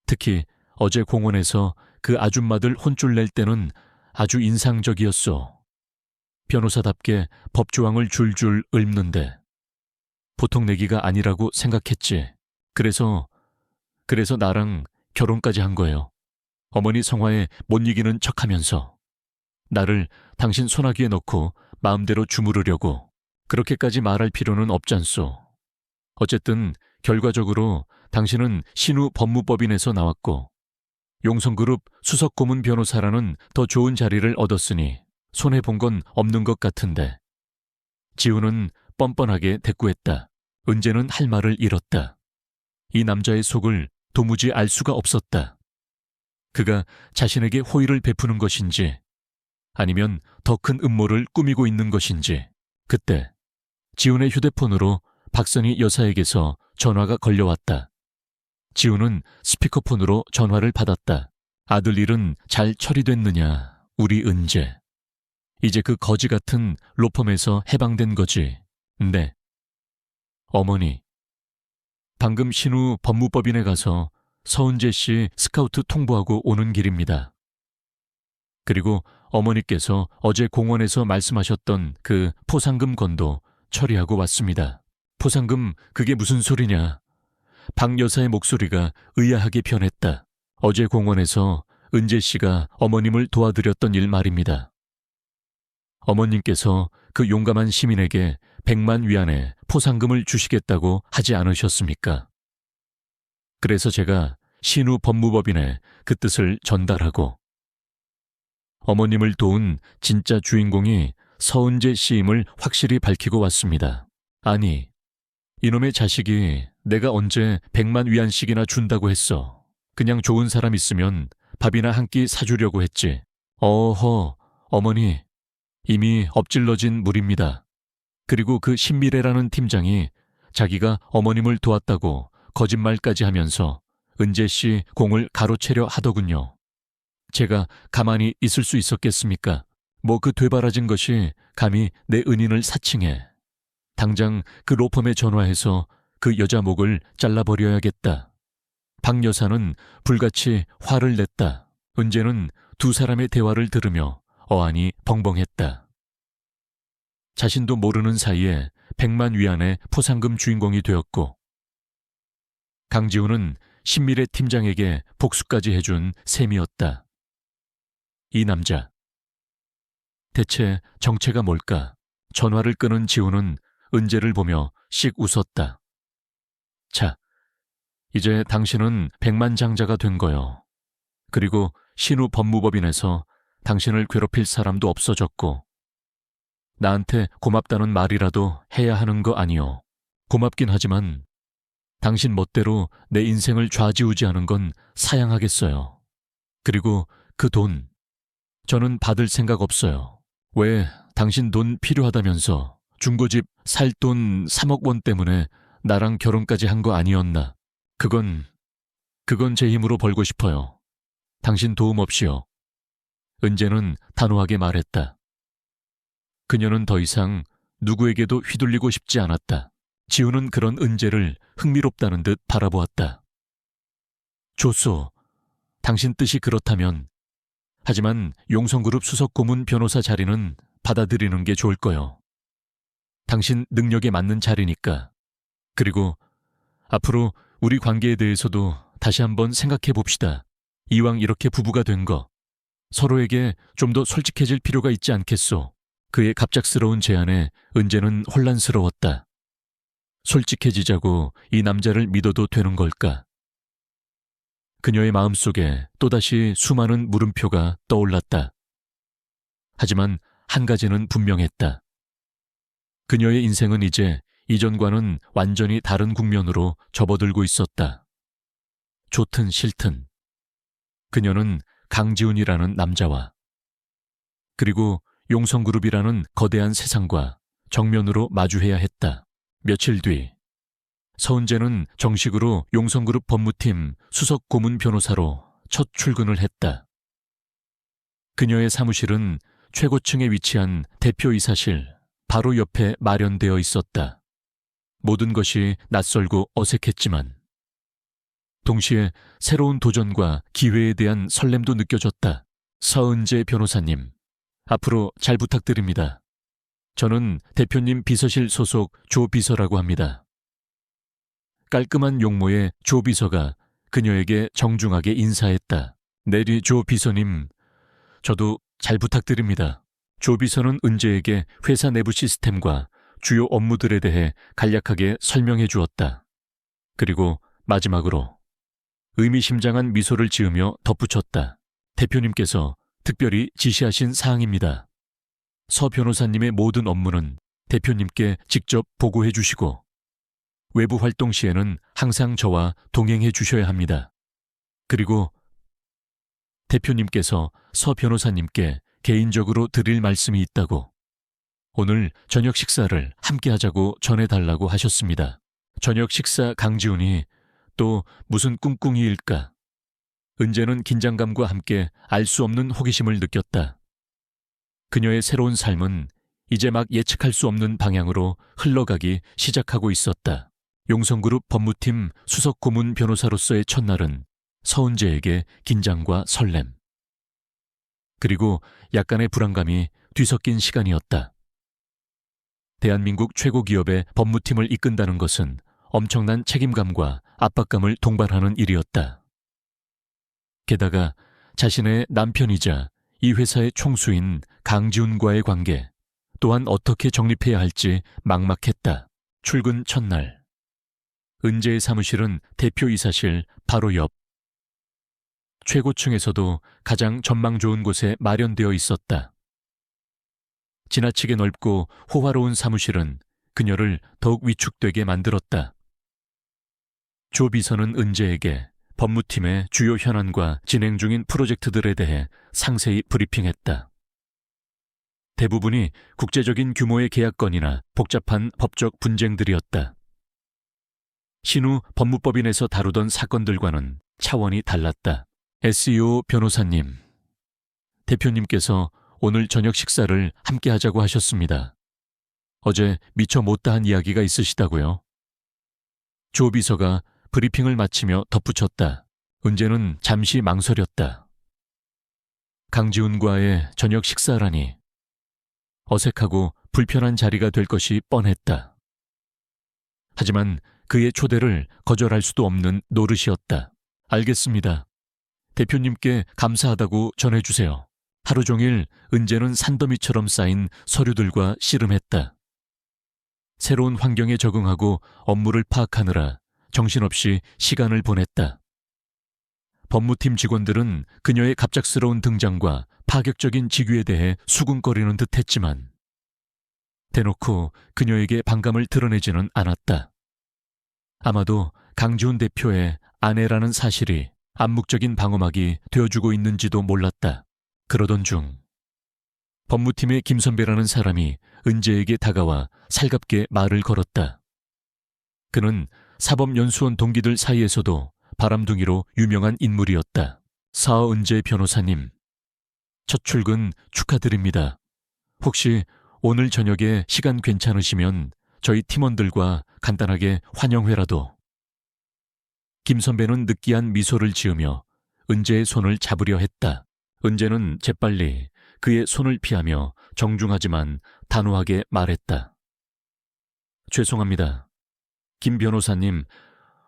특히 어제 공원에서 그 아줌마들 혼쭐 낼 때는 아주 인상적이었소. 변호사답게 법조항을 줄줄 읊는데 보통 내기가 아니라고 생각했지. 그래서 나랑 결혼까지 한 거예요. 어머니 성화에 못 이기는 척하면서 나를 당신 소나기에 넣고 마음대로 주무르려고. 그렇게까지 말할 필요는 없잖소. 어쨌든 결과적으로 당신은 신우 법무법인에서 나왔고 용성그룹 수석고문 변호사라는 더 좋은 자리를 얻었으니 손해본 건 없는 것 같은데. 지훈은 뻔뻔하게 대꾸했다. 은재는 할 말을 잃었다. 이 남자의 속을 도무지 알 수가 없었다. 그가 자신에게 호의를 베푸는 것인지 아니면 더 큰 음모를 꾸미고 있는 것인지. 그때 지훈의 휴대폰으로 박선희 여사에게서 전화가 걸려왔다. 지훈은 스피커폰으로 전화를 받았다. 아들 일은 잘 처리됐느냐, 우리 은재. 이제 그 거지 같은 로펌에서 해방된 거지. 네. 어머니, 방금 신우 법무법인에 가서 서은재 씨 스카우트 통보하고 오는 길입니다. 그리고 어머니께서 어제 공원에서 말씀하셨던 그 포상금 건도 처리하고 왔습니다. 포상금 그게 무슨 소리냐? 박 여사의 목소리가 의아하게 변했다. 어제 공원에서 은재 씨가 어머님을 도와드렸던 일 말입니다. 어머님께서 그 용감한 시민에게 100만 위안의 포상금을 주시겠다고 하지 않으셨습니까? 그래서 제가 신우 법무법인에 그 뜻을 전달하고 어머님을 도운 진짜 주인공이 서은재 씨임을 확실히 밝히고 왔습니다. 아니, 이놈의 자식이 내가 언제 100만 위안씩이나 준다고 했어. 그냥 좋은 사람 있으면 밥이나 한 끼 사주려고 했지. 어허, 어머니, 이미 엎질러진 물입니다. 그리고 그 신미래라는 팀장이 자기가 어머님을 도왔다고 거짓말까지 하면서 은재 씨 공을 가로채려 하더군요. 제가 가만히 있을 수 있었겠습니까? 그 되바라진 것이 감히 내 은인을 사칭해. 당장 그 로펌에 전화해서 그 여자 목을 잘라버려야겠다. 박 여사는 불같이 화를 냈다. 은재는 두 사람의 대화를 들으며 어안이 벙벙했다. 자신도 모르는 사이에 100만 위안의 포상금 주인공이 되었고 강지훈은 신미래 팀장에게 복수까지 해준 셈이었다. 이 남자. 대체 정체가 뭘까? 전화를 끊은 지우는 은재를 보며 씩 웃었다. 자, 이제 당신은 백만장자가 된 거요. 그리고 신우 법무법인에서 당신을 괴롭힐 사람도 없어졌고, 나한테 고맙다는 말이라도 해야 하는 거 아니요. 고맙긴 하지만 당신 멋대로 내 인생을 좌지우지하는 건 사양하겠어요. 그리고 그 돈, 저는 받을 생각 없어요. 왜 당신 돈 필요하다면서 중고집 살 돈 3억 원 때문에 나랑 결혼까지 한 거 아니었나? 그건 제 힘으로 벌고 싶어요. 당신 도움 없이요. 은재는 단호하게 말했다. 그녀는 더 이상 누구에게도 휘둘리고 싶지 않았다. 지우는 그런 은재를 흥미롭다는 듯 바라보았다. 좋소. 당신 뜻이 그렇다면. 하지만 용성그룹 수석 고문 변호사 자리는 받아들이는 게 좋을 거요. 당신 능력에 맞는 자리니까. 그리고 앞으로 우리 관계에 대해서도 다시 한번 생각해 봅시다. 이왕 이렇게 부부가 된 거, 서로에게 좀 더 솔직해질 필요가 있지 않겠소? 그의 갑작스러운 제안에 은재는 혼란스러웠다. 솔직해지자고 이 남자를 믿어도 되는 걸까? 그녀의 마음속에 또다시 수많은 물음표가 떠올랐다. 하지만 한 가지는 분명했다. 그녀의 인생은 이제 이전과는 완전히 다른 국면으로 접어들고 있었다. 좋든 싫든 그녀는 강지훈이라는 남자와 그리고 용성그룹이라는 거대한 세상과 정면으로 마주해야 했다. 며칠 뒤 서은재는 정식으로 용성그룹 법무팀 수석 고문 변호사로 첫 출근을 했다. 그녀의 사무실은 최고층에 위치한 대표이사실 바로 옆에 마련되어 있었다. 모든 것이 낯설고 어색했지만 동시에 새로운 도전과 기회에 대한 설렘도 느껴졌다. 서은재 변호사님, 앞으로 잘 부탁드립니다. 저는 대표님 비서실 소속 조 비서라고 합니다. 깔끔한 용모의 조 비서가 그녀에게 정중하게 인사했다. 내리 조 비서님, 저도 잘 부탁드립니다. 조 비서는 은재에게 회사 내부 시스템과 주요 업무들에 대해 간략하게 설명해 주었다. 그리고 마지막으로 의미심장한 미소를 지으며 덧붙였다. 대표님께서 특별히 지시하신 사항입니다. 서 변호사님의 모든 업무는 대표님께 직접 보고해 주시고 외부 활동 시에는 항상 저와 동행해 주셔야 합니다. 그리고 대표님께서 서 변호사님께 개인적으로 드릴 말씀이 있다고 오늘 저녁 식사를 함께 하자고 전해달라고 하셨습니다. 저녁 식사 강지훈이 또 무슨 꿍꿍이일까? 은재는 긴장감과 함께 알 수 없는 호기심을 느꼈다. 그녀의 새로운 삶은 이제 막 예측할 수 없는 방향으로 흘러가기 시작하고 있었다. 용성그룹 법무팀 수석 고문 변호사로서의 첫날은 서은재에게 긴장과 설렘, 그리고 약간의 불안감이 뒤섞인 시간이었다. 대한민국 최고 기업의 법무팀을 이끈다는 것은 엄청난 책임감과 압박감을 동반하는 일이었다. 게다가 자신의 남편이자 이 회사의 총수인 강지훈과의 관계 또한 어떻게 정립해야 할지 막막했다. 출근 첫날, 은재의 사무실은 대표이사실 바로 옆 최고층에서도 가장 전망 좋은 곳에 마련되어 있었다. 지나치게 넓고 호화로운 사무실은 그녀를 더욱 위축되게 만들었다. 조 비서는 은재에게 법무팀의 주요 현안과 진행 중인 프로젝트들에 대해 상세히 브리핑했다. 대부분이 국제적인 규모의 계약건이나 복잡한 법적 분쟁들이었다. 신우 법무법인에서 다루던 사건들과는 차원이 달랐다. SEO 변호사님, 대표님께서 오늘 저녁 식사를 함께 하자고 하셨습니다. 어제 미처 못다한 이야기가 있으시다고요? 조 비서가 브리핑을 마치며 덧붙였다. 은재는 잠시 망설였다. 강지훈과의 저녁 식사라니 어색하고 불편한 자리가 될 것이 뻔했다. 하지만 그의 초대를 거절할 수도 없는 노릇이었다. 알겠습니다. 대표님께 감사하다고 전해주세요. 하루 종일 은재는 산더미처럼 쌓인 서류들과 씨름했다. 새로운 환경에 적응하고 업무를 파악하느라 정신없이 시간을 보냈다. 법무팀 직원들은 그녀의 갑작스러운 등장과 파격적인 직위에 대해 수군거리는 듯 했지만 대놓고 그녀에게 반감을 드러내지는 않았다. 아마도 강지훈 대표의 아내라는 사실이 암묵적인 방어막이 되어주고 있는지도 몰랐다. 그러던 중 법무팀의 김 선배라는 사람이 은재에게 다가와 살갑게 말을 걸었다. 그는 사법연수원 동기들 사이에서도 바람둥이로 유명한 인물이었다. 사은재 변호사님, 첫 출근 축하드립니다. 혹시 오늘 저녁에 시간 괜찮으시면 저희 팀원들과 간단하게 환영회라도. 김 선배는 느끼한 미소를 지으며 은재의 손을 잡으려 했다. 은재는 재빨리 그의 손을 피하며 정중하지만 단호하게 말했다. 죄송합니다. 김 변호사님,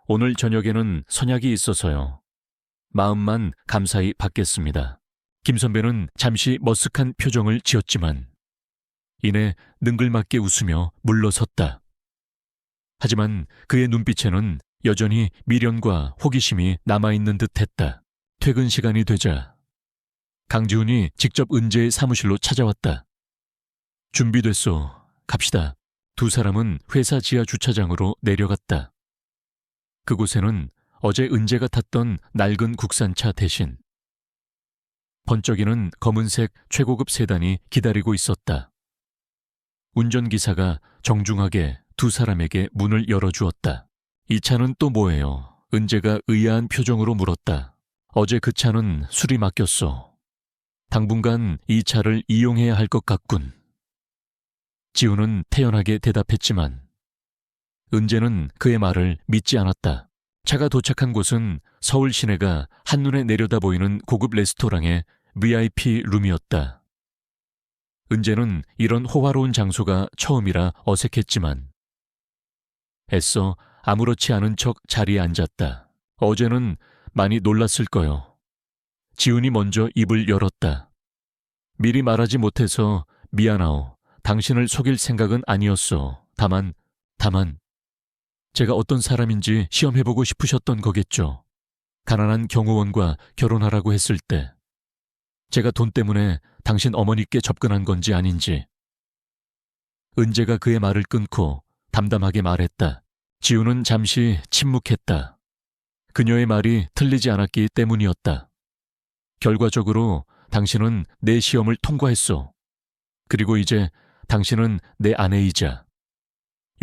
오늘 저녁에는 선약이 있어서요. 마음만 감사히 받겠습니다. 김 선배는 잠시 머쓱한 표정을 지었지만 이내 능글맞게 웃으며 물러섰다. 하지만 그의 눈빛에는 여전히 미련과 호기심이 남아있는 듯했다. 퇴근 시간이 되자 강지훈이 직접 은재의 사무실로 찾아왔다. 준비됐소. 갑시다. 두 사람은 회사 지하 주차장으로 내려갔다. 그곳에는 어제 은재가 탔던 낡은 국산차 대신 번쩍이는 검은색 최고급 세단이 기다리고 있었다. 운전기사가 정중하게 두 사람에게 문을 열어주었다. 이 차는 또 뭐예요? 은재가 의아한 표정으로 물었다. 어제 그 차는 술이 막혔어. 당분간 이 차를 이용해야 할 것 같군. 지훈은 태연하게 대답했지만 은재는 그의 말을 믿지 않았다. 차가 도착한 곳은 서울 시내가 한눈에 내려다 보이는 고급 레스토랑의 VIP 룸이었다. 은재는 이런 호화로운 장소가 처음이라 어색했지만 애써 아무렇지 않은 척 자리에 앉았다. 어제는 많이 놀랐을 거요. 지훈이 먼저 입을 열었다. 미리 말하지 못해서 미안하오. 당신을 속일 생각은 아니었어. 다만 제가 어떤 사람인지 시험해보고 싶으셨던 거겠죠. 가난한 경호원과 결혼하라고 했을 때 제가 돈 때문에 당신 어머니께 접근한 건지 아닌지. 은재가 그의 말을 끊고 담담하게 말했다. 지훈은 잠시 침묵했다. 그녀의 말이 틀리지 않았기 때문이었다. 결과적으로 당신은 내 시험을 통과했소. 그리고 이제 당신은 내 아내이자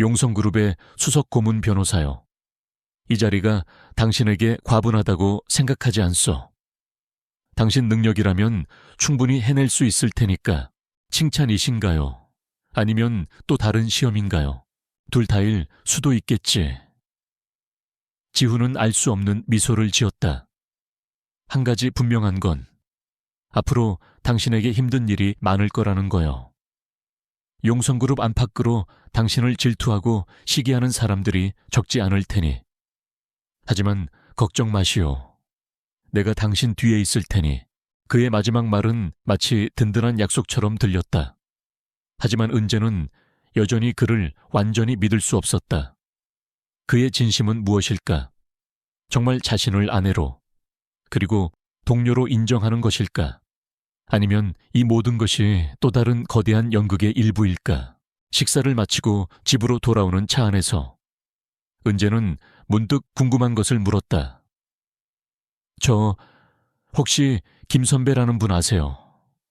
용성그룹의 수석 고문 변호사요. 이 자리가 당신에게 과분하다고 생각하지 않소. 당신 능력이라면 충분히 해낼 수 있을 테니까 칭찬이신가요? 아니면 또 다른 시험인가요? 둘 다일 수도 있겠지. 지훈은 알 수 없는 미소를 지었다. 한 가지 분명한 건 앞으로 당신에게 힘든 일이 많을 거라는 거요. 용성그룹 안팎으로 당신을 질투하고 시기하는 사람들이 적지 않을 테니. 하지만 걱정 마시오. 내가 당신 뒤에 있을 테니. 그의 마지막 말은 마치 든든한 약속처럼 들렸다. 하지만 은재는 여전히 그를 완전히 믿을 수 없었다. 그의 진심은 무엇일까? 정말 자신을 아내로 그리고 동료로 인정하는 것일까? 아니면 이 모든 것이 또 다른 거대한 연극의 일부일까? 식사를 마치고 집으로 돌아오는 차 안에서 은재는 문득 궁금한 것을 물었다. 저 혹시 김 선배라는 분 아세요?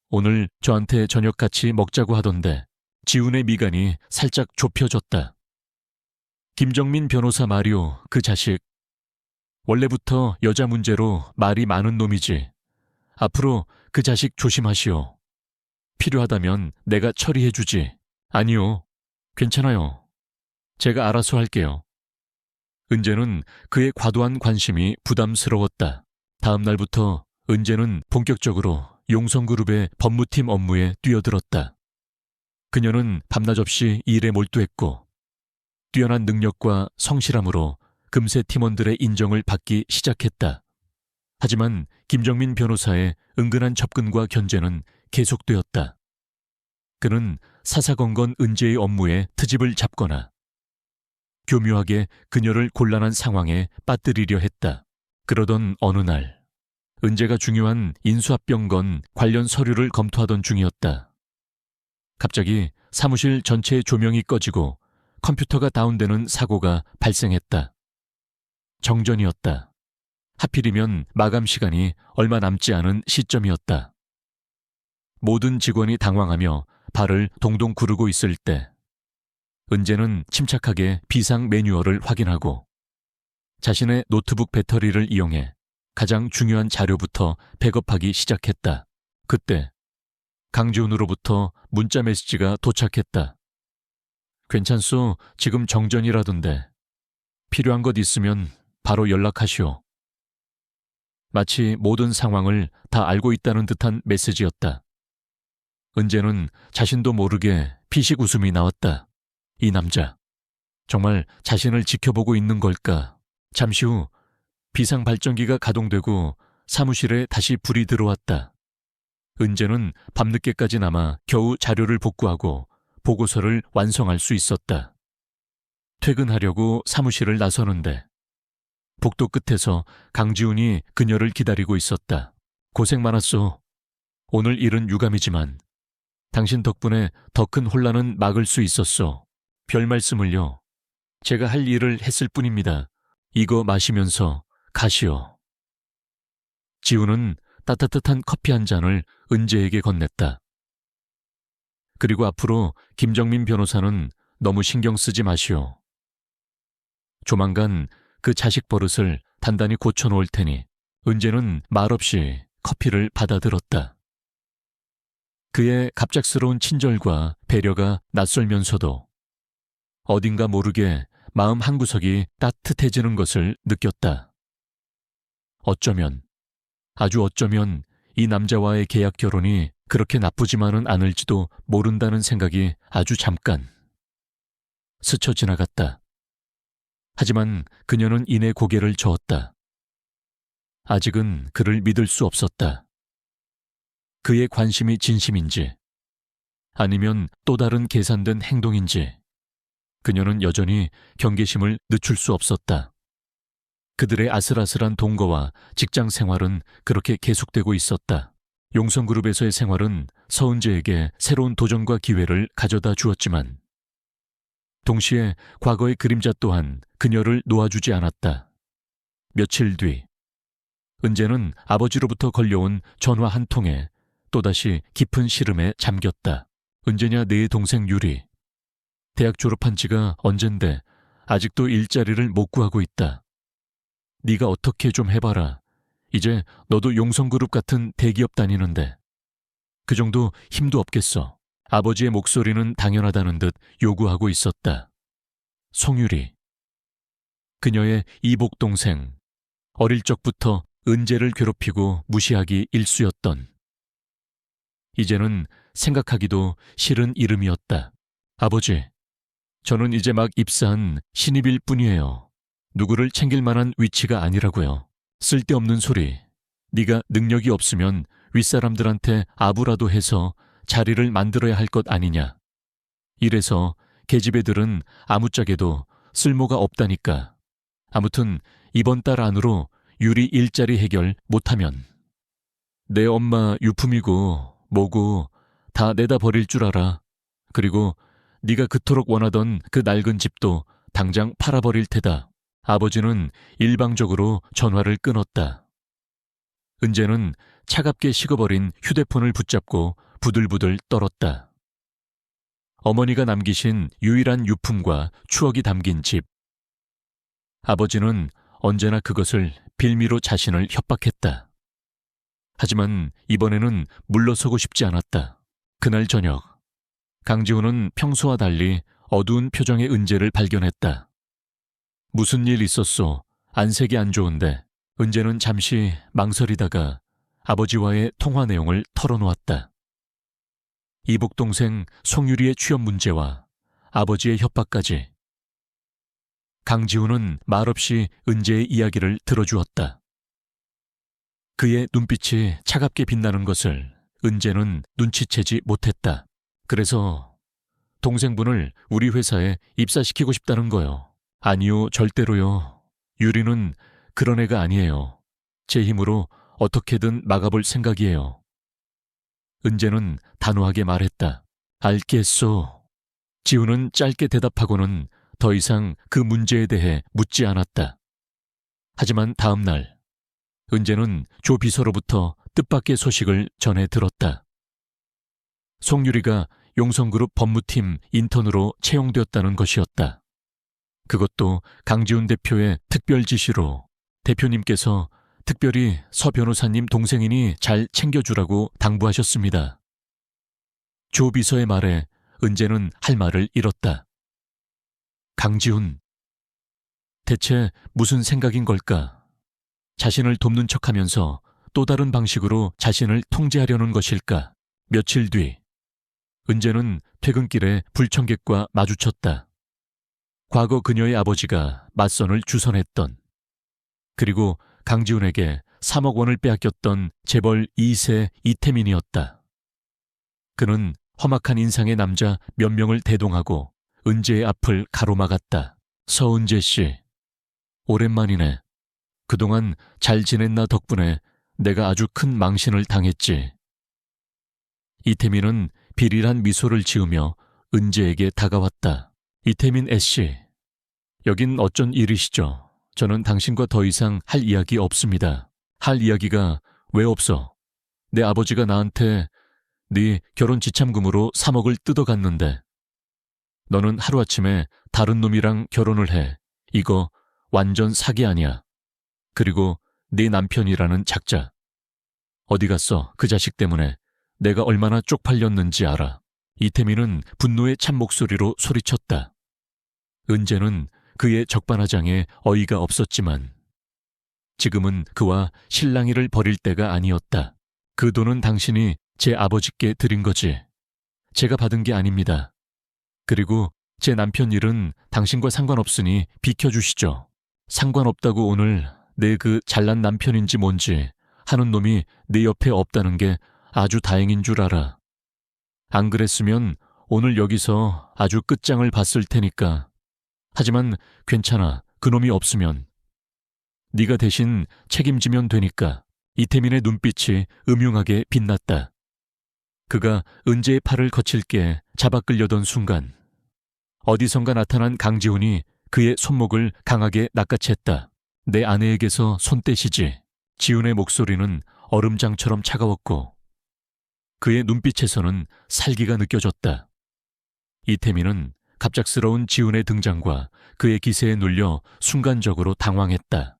오늘 저한테 저녁 같이 먹자고 하던데. 지훈의 미간이 살짝 좁혀졌다. 김정민 변호사 말이오, 그 자식. 원래부터 여자 문제로 말이 많은 놈이지. 앞으로 그 자식 조심하시오. 필요하다면 내가 처리해주지. 아니요, 괜찮아요. 제가 알아서 할게요. 은재는 그의 과도한 관심이 부담스러웠다. 다음 날부터 은재는 본격적으로 용성그룹의 법무팀 업무에 뛰어들었다. 그녀는 밤낮 없이 일에 몰두했고 뛰어난 능력과 성실함으로 금세 팀원들의 인정을 받기 시작했다. 하지만 김정민 변호사의 은근한 접근과 견제는 계속되었다. 그는 사사건건 은재의 업무에 트집을 잡거나 교묘하게 그녀를 곤란한 상황에 빠뜨리려 했다. 그러던 어느 날 은재가 중요한 인수합병건 관련 서류를 검토하던 중이었다. 갑자기 사무실 전체의 조명이 꺼지고 컴퓨터가 다운되는 사고가 발생했다. 정전이었다. 하필이면 마감 시간이 얼마 남지 않은 시점이었다. 모든 직원이 당황하며 발을 동동 구르고 있을 때 은재는 침착하게 비상 매뉴얼을 확인하고 자신의 노트북 배터리를 이용해 가장 중요한 자료부터 백업하기 시작했다. 그때 강지훈으로부터 문자 메시지가 도착했다. 괜찮소? 지금 정전이라던데. 필요한 것 있으면 바로 연락하시오. 마치 모든 상황을 다 알고 있다는 듯한 메시지였다. 은재는 자신도 모르게 피식 웃음이 나왔다. 이 남자, 정말 자신을 지켜보고 있는 걸까? 잠시 후 비상 발전기가 가동되고 사무실에 다시 불이 들어왔다. 은재는 밤늦게까지 남아 겨우 자료를 복구하고 보고서를 완성할 수 있었다. 퇴근하려고 사무실을 나서는데 복도 끝에서 강지훈이 그녀를 기다리고 있었다. 고생 많았소. 오늘 일은 유감이지만 당신 덕분에 더 큰 혼란은 막을 수 있었소. 별 말씀을요. 제가 할 일을 했을 뿐입니다. 이거 마시면서 가시오. 지훈은 따뜻한 커피 한 잔을 은재에게 건넸다. 그리고 앞으로 김정민 변호사는 너무 신경 쓰지 마시오. 조만간 그 자식 버릇을 단단히 고쳐놓을 테니. 은재는 말없이 커피를 받아들었다. 그의 갑작스러운 친절과 배려가 낯설면서도 어딘가 모르게 마음 한구석이 따뜻해지는 것을 느꼈다. 어쩌면, 아주 어쩌면 이 남자와의 계약 결혼이 그렇게 나쁘지만은 않을지도 모른다는 생각이 아주 잠깐 스쳐 지나갔다. 하지만 그녀는 이내 고개를 저었다. 아직은 그를 믿을 수 없었다. 그의 관심이 진심인지 아니면 또 다른 계산된 행동인지 그녀는 여전히 경계심을 늦출 수 없었다. 그들의 아슬아슬한 동거와 직장 생활은 그렇게 계속되고 있었다. 용성그룹에서의 생활은 서은재에게 새로운 도전과 기회를 가져다 주었지만 동시에 과거의 그림자 또한 그녀를 놓아주지 않았다. 며칠 뒤 은재는 아버지로부터 걸려온 전화 한 통에 또다시 깊은 시름에 잠겼다. 은재냐 내 동생 유리. 대학 졸업한 지가 언젠데 아직도 일자리를 못 구하고 있다. 네가 어떻게 좀 해봐라. 이제 너도 용성그룹 같은 대기업 다니는데 그 정도 힘도 없겠어. 아버지의 목소리는 당연하다는 듯 요구하고 있었다. 송유리. 그녀의 이복 동생. 어릴 적부터 은재를 괴롭히고 무시하기 일쑤였던. 이제는 생각하기도 싫은 이름이었다. 아버지, 저는 이제 막 입사한 신입일 뿐이에요. 누구를 챙길 만한 위치가 아니라고요. 쓸데없는 소리. 네가 능력이 없으면 윗사람들한테 아부라도 해서 자리를 만들어야 할 것 아니냐. 이래서 계집애들은 아무짝에도 쓸모가 없다니까. 아무튼 이번 달 안으로 유리 일자리 해결 못하면 내 엄마 유품이고 뭐고 다 내다 버릴 줄 알아. 그리고 네가 그토록 원하던 그 낡은 집도 당장 팔아버릴 테다. 아버지는 일방적으로 전화를 끊었다. 은재는 차갑게 식어버린 휴대폰을 붙잡고 부들부들 떨었다. 어머니가 남기신 유일한 유품과 추억이 담긴 집. 아버지는 언제나 그것을 빌미로 자신을 협박했다. 하지만 이번에는 물러서고 싶지 않았다. 그날 저녁, 강지훈은 평소와 달리 어두운 표정의 은재를 발견했다. 무슨 일 있었소? 안색이 안 좋은데. 은재는 잠시 망설이다가 아버지와의 통화 내용을 털어놓았다. 이복 동생 송유리의 취업 문제와 아버지의 협박까지. 강지훈은 말없이 은재의 이야기를 들어주었다. 그의 눈빛이 차갑게 빛나는 것을 은재는 눈치채지 못했다. 그래서 동생분을 우리 회사에 입사시키고 싶다는 거요. 아니요, 절대로요. 유리는 그런 애가 아니에요. 제 힘으로 어떻게든 막아볼 생각이에요. 은재는 단호하게 말했다. 알겠소. 지우는 짧게 대답하고는 더 이상 그 문제에 대해 묻지 않았다. 하지만 다음 날 은재는 조 비서로부터 뜻밖의 소식을 전해 들었다. 송유리가 용성그룹 법무팀 인턴으로 채용되었다는 것이었다. 그것도 강지훈 대표의 특별 지시로 대표님께서 특별히 서 변호사님 동생이니 잘 챙겨주라고 당부하셨습니다. 조 비서의 말에 은재는 할 말을 잃었다. 강지훈, 대체 무슨 생각인 걸까? 자신을 돕는 척하면서 또 다른 방식으로 자신을 통제하려는 것일까? 며칠 뒤, 은재는 퇴근길에 불청객과 마주쳤다. 과거 그녀의 아버지가 맞선을 주선했던, 그리고 강지훈에게 3억 원을 빼앗겼던 재벌 2세 이태민이었다. 그는 험악한 인상의 남자 몇 명을 대동하고 은재의 앞을 가로막았다. 서은재 씨, 오랜만이네. 그동안 잘 지냈나 덕분에 내가 아주 큰 망신을 당했지. 이태민은 비릴한 미소를 지으며 은재에게 다가왔다. 이태민 애씨, 여긴 어쩐 일이시죠? 저는 당신과 더 이상 할 이야기 없습니다. 할 이야기가 왜 없어? 내 아버지가 나한테 네 결혼 지참금으로 3억을 뜯어갔는데 너는 하루아침에 다른 놈이랑 결혼을 해. 이거 완전 사기 아니야. 그리고 네 남편이라는 작자. 어디 갔어? 그 자식 때문에 내가 얼마나 쪽팔렸는지 알아. 이태민은 분노의 찬 목소리로 소리쳤다. 은재는 그의 적반하장에 어이가 없었지만 지금은 그와 실랑이를 벌일 때가 아니었다. 그 돈은 당신이 제 아버지께 드린 거지. 제가 받은 게 아닙니다. 그리고 제 남편 일은 당신과 상관없으니 비켜주시죠. 상관없다고 오늘 내 그 잘난 남편인지 뭔지 하는 놈이 내 옆에 없다는 게 아주 다행인 줄 알아. 안 그랬으면 오늘 여기서 아주 끝장을 봤을 테니까. 하지만 괜찮아. 그놈이 없으면. 네가 대신 책임지면 되니까. 이태민의 눈빛이 음흉하게 빛났다. 그가 은재의 팔을 거칠게 잡아 끌려던 순간 어디선가 나타난 강지훈이 그의 손목을 강하게 낚아챘다. 내 아내에게서 손 떼시지. 지훈의 목소리는 얼음장처럼 차가웠고 그의 눈빛에서는 살기가 느껴졌다. 이태민은 갑작스러운 지훈의 등장과 그의 기세에 눌려 순간적으로 당황했다.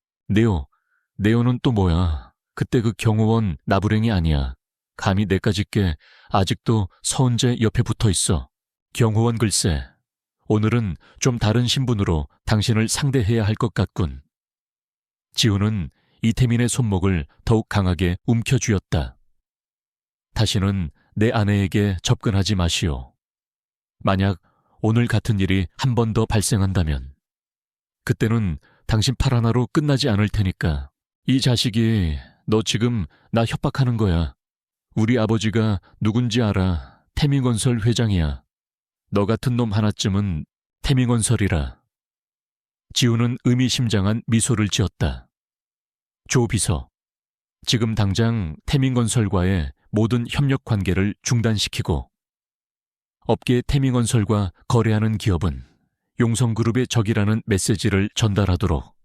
네오는 또 뭐야? 그때 그 경호원 나부랭이 아니야. 감히 내까지 게 아직도 서은재 옆에 붙어 있어. 경호원 글쎄, 오늘은 좀 다른 신분으로 당신을 상대해야 할 것 같군. 지훈은 이태민의 손목을 더욱 강하게 움켜쥐었다. 다시는 내 아내에게 접근하지 마시오. 만약 오늘 같은 일이 한 번 더 발생한다면 그때는 당신 팔 하나로 끝나지 않을 테니까. 이 자식이 너 지금 나 협박하는 거야. 우리 아버지가 누군지 알아. 태민건설 회장이야. 너 같은 놈 하나쯤은 태민건설이라. 지우는 의미심장한 미소를 지었다. 조 비서, 지금 당장 태민건설과의 모든 협력 관계를 중단시키고 업계 태민건설과 거래하는 기업은 용성그룹의 적이라는 메시지를 전달하도록,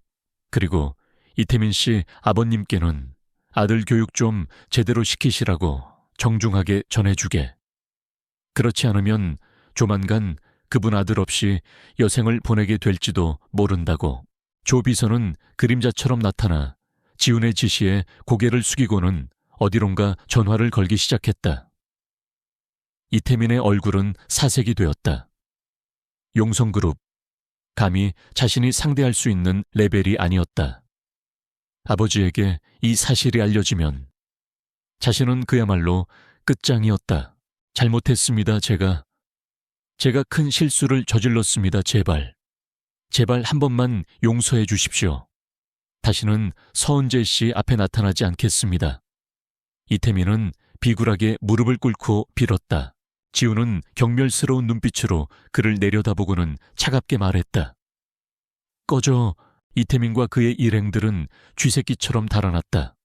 그리고 이태민 씨 아버님께는 아들 교육 좀 제대로 시키시라고 정중하게 전해주게. 그렇지 않으면 조만간 그분 아들 없이 여생을 보내게 될지도 모른다고. 조 비서는 그림자처럼 나타나 지훈의 지시에 고개를 숙이고는 어디론가 전화를 걸기 시작했다. 이태민의 얼굴은 사색이 되었다. 용성그룹, 감히 자신이 상대할 수 있는 레벨이 아니었다. 아버지에게 이 사실이 알려지면 자신은 그야말로 끝장이었다. 잘못했습니다, 제가 큰 실수를 저질렀습니다, 제발 한 번만 용서해 주십시오. 다시는 서은재 씨 앞에 나타나지 않겠습니다. 이태민은 비굴하게 무릎을 꿇고 빌었다. 지우는 경멸스러운 눈빛으로 그를 내려다보고는 차갑게 말했다. 꺼져. 이태민과 그의 일행들은 쥐새끼처럼 달아났다.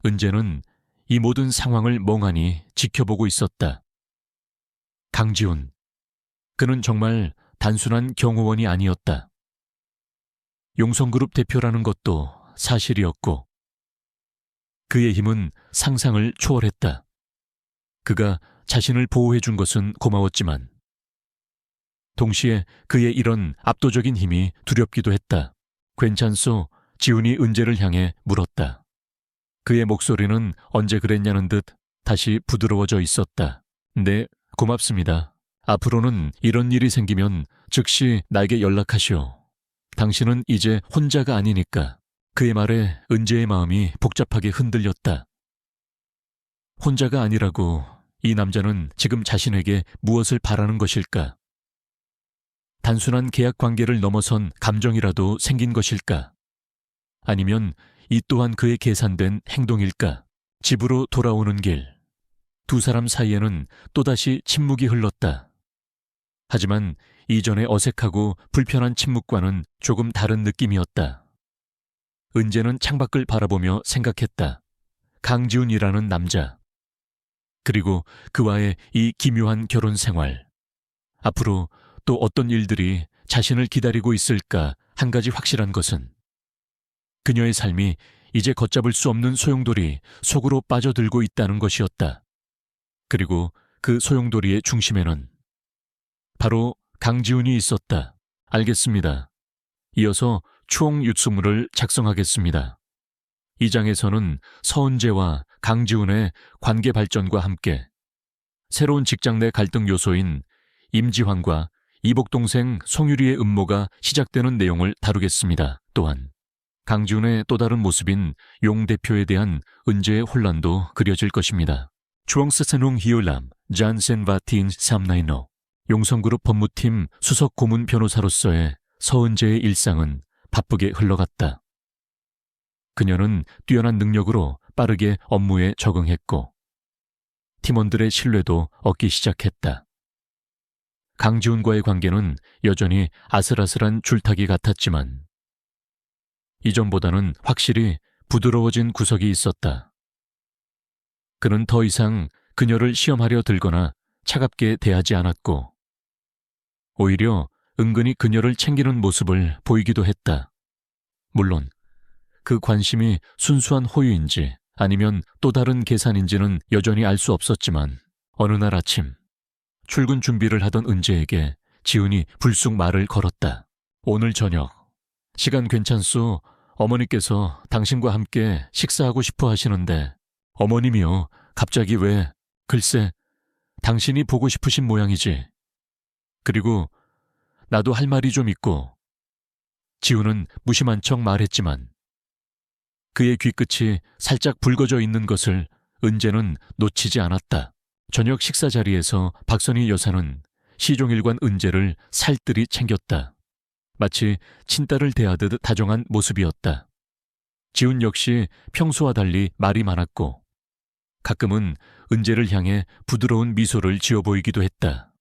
은재는 이 모든 상황을 멍하니 지켜보고 있었다. 강지훈. 그는 정말 단순한 경호원이 아니었다. 용성그룹 대표라는 것도 사실이었고 그의 힘은 상상을 초월했다. 그가 자신을 보호해준 것은 고마웠지만 동시에 그의 이런 압도적인 힘이 두렵기도 했다. 괜찮소? 지훈이 은재를 향해 물었다. 그의 목소리는 언제 그랬냐는 듯 다시 부드러워져 있었다. 네, 고맙습니다. 앞으로는 이런 일이 생기면 즉시 나에게 연락하시오. 당신은 이제 혼자가 아니니까. 그의 말에 은재의 마음이 복잡하게 흔들렸다. 혼자가 아니라고 이 남자는 지금 자신에게 무엇을 바라는 것일까? 단순한 계약 관계를 넘어선 감정이라도 생긴 것일까? 아니면 이 또한 그의 계산된 행동일까? 집으로 돌아오는 길. 두 사람 사이에는 또다시 침묵이 흘렀다. 하지만 이전의 어색하고 불편한 침묵과는 조금 다른 느낌이었다. 은재는 창밖을 바라보며 생각했다. 강지훈이라는 남자. 그리고 그와의 이 기묘한 결혼 생활. 앞으로 또 어떤 일들이 자신을 기다리고 있을까? 한 가지 확실한 것은 그녀의 삶이 이제 걷잡을 수 없는 소용돌이 속으로 빠져들고 있다는 것이었다. 그리고 그 소용돌이의 중심에는 바로 강지훈이 있었다. 알겠습니다. 이어서 추억 육수물을 작성하겠습니다. 이 장에서는 서은재와 강지훈의 관계 발전과 함께 새로운 직장 내 갈등 요소인 임지환과 이복 동생 송유리의 음모가 시작되는 내용을 다루겠습니다. 또한 강지훈의 또 다른 모습인 용 대표에 대한 은재의 혼란도 그려질 것입니다. 추엉스세농 히올람 잔센 바틴 삼나이노 용성그룹 법무팀 수석 고문 변호사로서의 서은재의 일상은 바쁘게 흘러갔다. 그녀는 뛰어난 능력으로 빠르게 업무에 적응했고 팀원들의 신뢰도 얻기 시작했다. 강지훈과의 관계는 여전히 아슬아슬한 줄타기 같았지만 이전보다는 확실히 부드러워진 구석이 있었다. 그는 더 이상 그녀를 시험하려 들거나 차갑게 대하지 않았고 오히려 은근히 그녀를 챙기는 모습을 보이기도 했다. 물론 그 관심이 순수한 호의인지 아니면 또 다른 계산인지는 여전히 알 수 없었지만 어느 날 아침 출근 준비를 하던 은재에게 지훈이 불쑥 말을 걸었다. 오늘 저녁 시간 괜찮소? 어머니께서 당신과 함께 식사하고 싶어 하시는데 어머님이요? 갑자기 왜? 글쎄 당신이 보고 싶으신 모양이지. 그리고 나도 할 말이 좀 있고. 지훈은 무심한 척 말했지만 그의 귀끝이 살짝 붉어져 있는 것을 은재는 놓치지 않았다. 저녁 식사 자리에서 박선희 여사는 시종일관 은재를 살뜰히 챙겼다. 마치 친딸을 대하듯 다정한 모습이었다. 지훈 역시 평소와 달리 말이 많았고 가끔은 은재를 향해 부드러운 미소를 지어 보이기도 했다.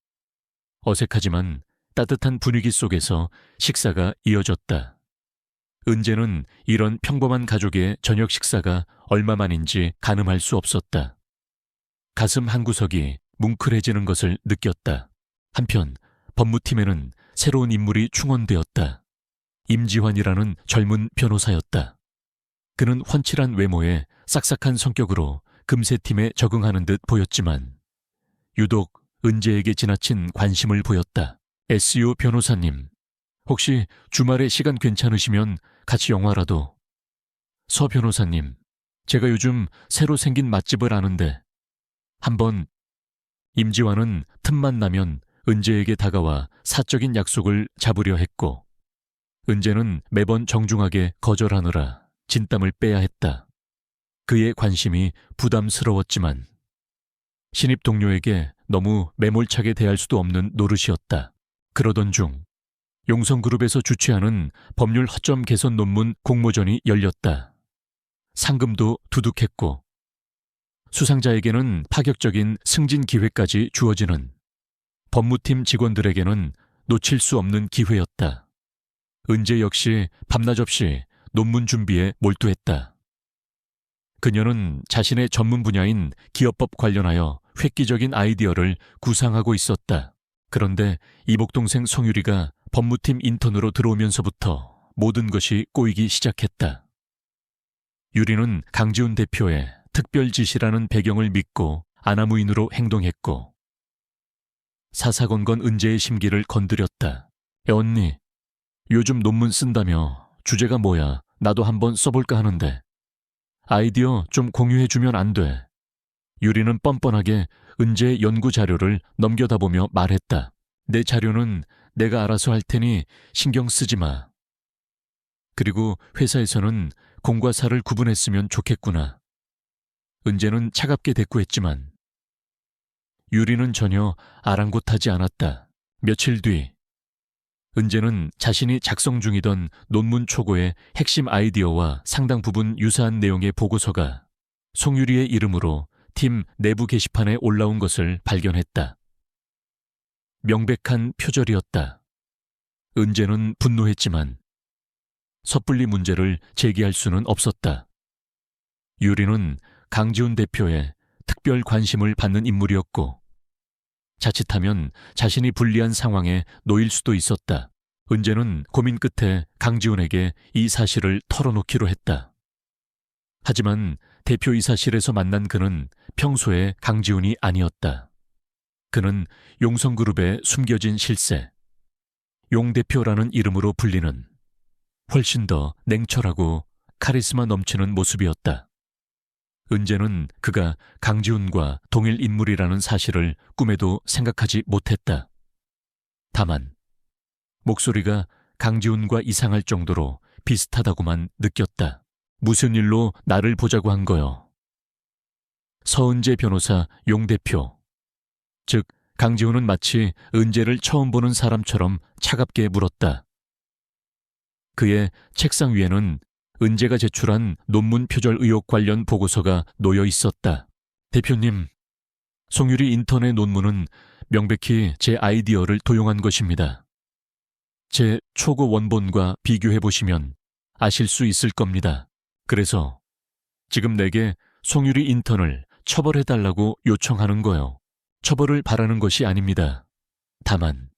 어색하지만 따뜻한 분위기 속에서 식사가 이어졌다. 은재는 이런 평범한 가족의 저녁 식사가 얼마만인지 가늠할 수 없었다. 가슴 한구석이 뭉클해지는 것을 느꼈다. 한편 법무팀에는 새로운 인물이 충원되었다. 임지환이라는 젊은 변호사였다. 그는 훤칠한 외모에 싹싹한 성격으로 금세팀에 적응하는 듯 보였지만 유독 은재에게 지나친 관심을 보였다. SU 변호사님, 혹시 주말에 시간 괜찮으시면 같이 영화라도. 서 변호사님, 제가 요즘 새로 생긴 맛집을 아는데 한번. 임지환은 틈만 나면 은재에게 다가와 사적인 약속을 잡으려 했고 은재는 매번 정중하게 거절하느라 진땀을 빼야 했다. 그의 관심이 부담스러웠지만 신입 동료에게 너무 매몰차게 대할 수도 없는 노릇이었다. 그러던 중 용성그룹에서 주최하는 법률 허점 개선 논문 공모전이 열렸다. 상금도 두둑했고 수상자에게는 파격적인 승진 기회까지 주어지는 법무팀 직원들에게는 놓칠 수 없는 기회였다. 은재 역시 밤낮 없이 논문 준비에 몰두했다. 그녀는 자신의 전문 분야인 기업법 관련하여 획기적인 아이디어를 구상하고 있었다. 그런데 이복동생 송유리가 법무팀 인턴으로 들어오면서부터 모든 것이 꼬이기 시작했다. 유리는 강지훈 대표의 특별 지시라는 배경을 믿고 아나무인으로 행동했고 사사건건 은재의 심기를 건드렸다. 언니, 요즘 논문 쓴다며 주제가 뭐야? 나도 한번 써볼까 하는데 아이디어 좀 공유해주면 안 돼. 유리는 뻔뻔하게 은재의 연구 자료를 넘겨다보며 말했다. 내 자료는 내가 알아서 할 테니 신경 쓰지 마. 그리고 회사에서는 공과 사를 구분했으면 좋겠구나. 은재는 차갑게 대꾸했지만 유리는 전혀 아랑곳하지 않았다. 며칠 뒤 은재는 자신이 작성 중이던 논문 초고의 핵심 아이디어와 상당 부분 유사한 내용의 보고서가 송유리의 이름으로 팀 내부 게시판에 올라온 것을 발견했다. 명백한 표절이었다. 은재는 분노했지만 섣불리 문제를 제기할 수는 없었다. 유리는 강지훈 대표의 특별 관심을 받는 인물이었고 자칫하면 자신이 불리한 상황에 놓일 수도 있었다. 은재는 고민 끝에 강지훈에게 이 사실을 털어놓기로 했다. 하지만 대표이사실에서 만난 그는 평소의 강지훈이 아니었다. 그는 용성그룹의 숨겨진 실세, 용 대표라는 이름으로 불리는 훨씬 더 냉철하고 카리스마 넘치는 모습이었다. 은재는 그가 강지훈과 동일 인물이라는 사실을 꿈에도 생각하지 못했다. 다만 목소리가 강지훈과 이상할 정도로 비슷하다고만 느꼈다. 무슨 일로 나를 보자고 한 거요? 서은재 변호사 용 대표. 즉 강지훈은 마치 은재를 처음 보는 사람처럼 차갑게 물었다. 그의 책상 위에는 은재가 제출한 논문 표절 의혹 관련 보고서가 놓여 있었다. 대표님, 송유리 인턴의 논문은 명백히 제 아이디어를 도용한 것입니다. 제 초고 원본과 비교해보시면 아실 수 있을 겁니다. 그래서 지금 내게 송유리 인턴을 처벌해달라고 요청하는 거요. 처벌을 바라는 것이 아닙니다. 다만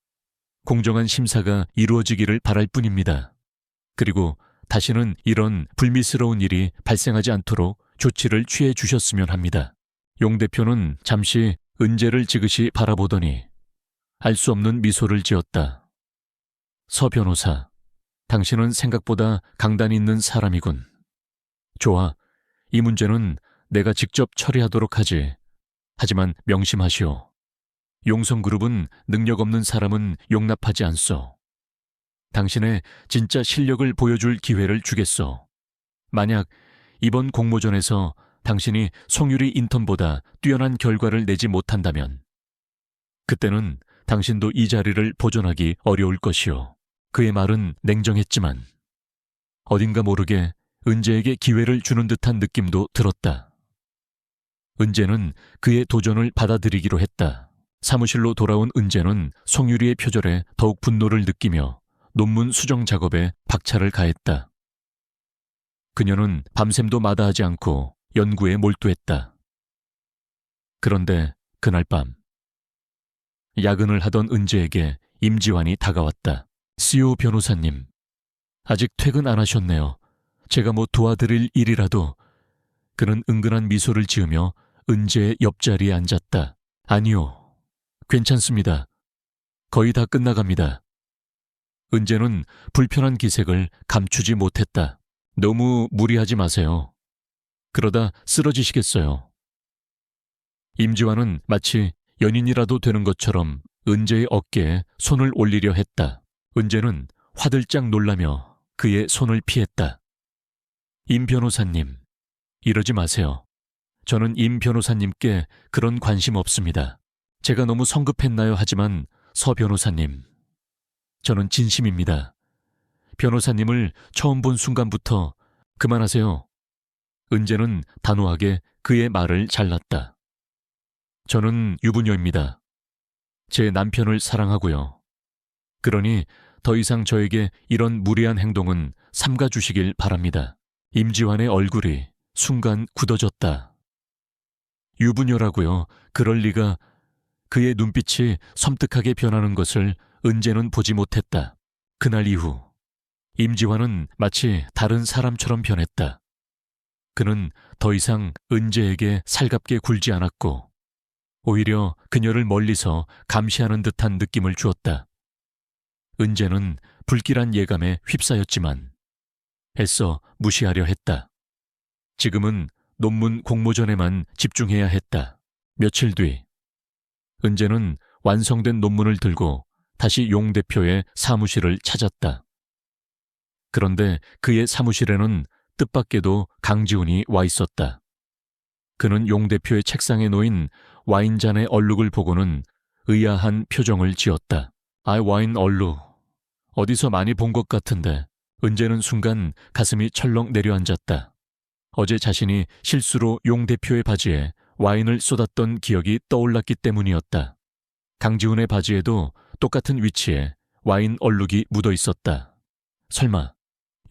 공정한 심사가 이루어지기를 바랄 뿐입니다. 그리고 다시는 이런 불미스러운 일이 발생하지 않도록 조치를 취해 주셨으면 합니다. 용 대표는 잠시 은재를 지그시 바라보더니 알 수 없는 미소를 지었다. 서 변호사, 당신은 생각보다 강단 있는 사람이군. 좋아, 이 문제는 내가 직접 처리하도록 하지. 하지만 명심하시오. 용성그룹은 능력 없는 사람은 용납하지 않소. 당신의 진짜 실력을 보여줄 기회를 주겠소. 만약 이번 공모전에서 당신이 송유리 인턴보다 뛰어난 결과를 내지 못한다면 그때는 당신도 이 자리를 보존하기 어려울 것이오. 그의 말은 냉정했지만 어딘가 모르게 은재에게 기회를 주는 듯한 느낌도 들었다. 은재는 그의 도전을 받아들이기로 했다. 사무실로 돌아온 은재는 송유리의 표절에 더욱 분노를 느끼며 논문 수정 작업에 박차를 가했다. 그녀는 밤샘도 마다하지 않고 연구에 몰두했다. 그런데 그날 밤 야근을 하던 은재에게 임지환이 다가왔다. CEO 변호사님, 아직 퇴근 안 하셨네요. 제가 뭐 도와드릴 일이라도. 그는 은근한 미소를 지으며 은재의 옆자리에 앉았다. 아니요, 괜찮습니다. 거의 다 끝나갑니다. 은재는 불편한 기색을 감추지 못했다. 너무 무리하지 마세요. 그러다 쓰러지시겠어요. 임지환은 마치 연인이라도 되는 것처럼 은재의 어깨에 손을 올리려 했다. 은재는 화들짝 놀라며 그의 손을 피했다. 임 변호사님, 이러지 마세요. 저는 임 변호사님께 그런 관심 없습니다. 제가 너무 성급했나요? 하지만 서 변호사님, 저는 진심입니다. 변호사님을 처음 본 순간부터 그만하세요. 은재는 단호하게 그의 말을 잘랐다. 저는 유부녀입니다. 제 남편을 사랑하고요. 그러니 더 이상 저에게 이런 무례한 행동은 삼가 주시길 바랍니다. 임지환의 얼굴이 순간 굳어졌다. 유부녀라고요? 그럴 리가. 그의 눈빛이 섬뜩하게 변하는 것을 은재는 보지 못했다. 그날 이후 임지환은 마치 다른 사람처럼 변했다. 그는 더 이상 은재에게 살갑게 굴지 않았고 오히려 그녀를 멀리서 감시하는 듯한 느낌을 주었다. 은재는 불길한 예감에 휩싸였지만 애써 무시하려 했다. 지금은 논문 공모전에만 집중해야 했다. 며칠 뒤 은재는 완성된 논문을 들고 다시 용 대표의 사무실을 찾았다. 그런데 그의 사무실에는 뜻밖에도 강지훈이 와 있었다. 그는 용 대표의 책상에 놓인 와인잔의 얼룩을 보고는 의아한 표정을 지었다. 와인 얼룩. 어디서 많이 본 것 같은데. 은재는 순간 가슴이 철렁 내려앉았다. 어제 자신이 실수로 용 대표의 바지에 와인을 쏟았던 기억이 떠올랐기 때문이었다. 강지훈의 바지에도 똑같은 위치에 와인 얼룩이 묻어 있었다. 설마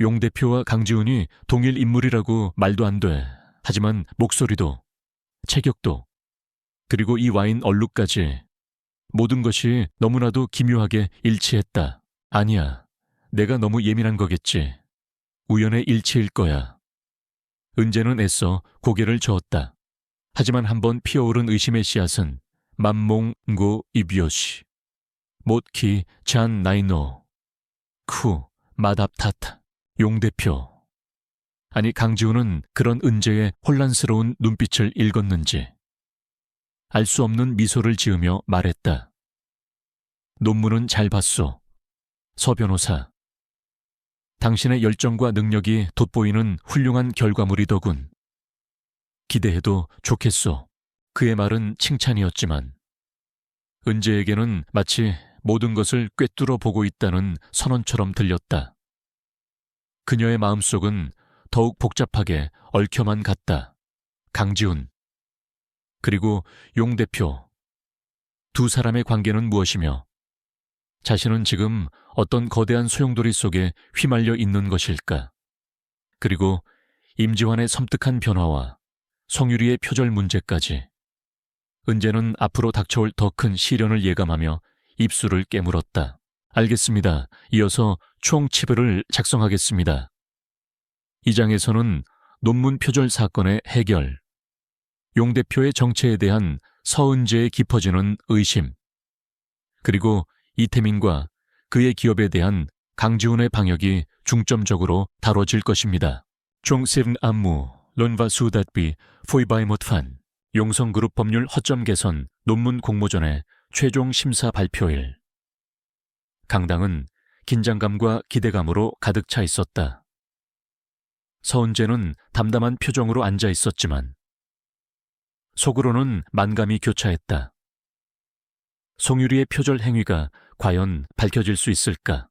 용 대표와 강지훈이 동일 인물이라고 말도 안 돼. 하지만 목소리도, 체격도, 그리고 이 와인 얼룩까지 모든 것이 너무나도 기묘하게 일치했다. 아니야, 내가 너무 예민한 거겠지. 우연의 일치일 거야. 은재는 애써 고개를 저었다. 하지만 한번 피어오른 의심의 씨앗은 맘몽고 이비오시 못키 잔 나이노 쿠 마답타타 용 대표. 아니 강지훈은 그런 은재의 혼란스러운 눈빛을 읽었는지 알 수 없는 미소를 지으며 말했다. 논문은 잘 봤소. 서 변호사. 당신의 열정과 능력이 돋보이는 훌륭한 결과물이더군. 기대해도 좋겠소. 그의 말은 칭찬이었지만 은재에게는 마치 모든 것을 꿰뚫어 보고 있다는 선언처럼 들렸다. 그녀의 마음속은 더욱 복잡하게 얽혀만 갔다. 강지훈, 그리고 용 대표. 두 사람의 관계는 무엇이며 자신은 지금 어떤 거대한 소용돌이 속에 휘말려 있는 것일까? 그리고 임지환의 섬뜩한 변화와 송유리의 표절 문제까지. 은재는 앞으로 닥쳐올 더 큰 시련을 예감하며 입술을 깨물었다. 알겠습니다. 이어서 총 치부를 작성하겠습니다. 이 장에서는 논문 표절 사건의 해결, 용 대표의 정체에 대한 서은재의 깊어지는 의심, 그리고 이태민과 그의 기업에 대한 강지훈의 방역이 중점적으로 다뤄질 것입니다. 총 7 안무, 론바 수닷비, 포이바이 못판, 용성그룹 법률 허점 개선 논문 공모전의 최종 심사 발표일. 강당은 긴장감과 기대감으로 가득 차 있었다. 서은재는 담담한 표정으로 앉아 있었지만 속으로는 만감이 교차했다. 송유리의 표절 행위가 과연 밝혀질 수 있을까?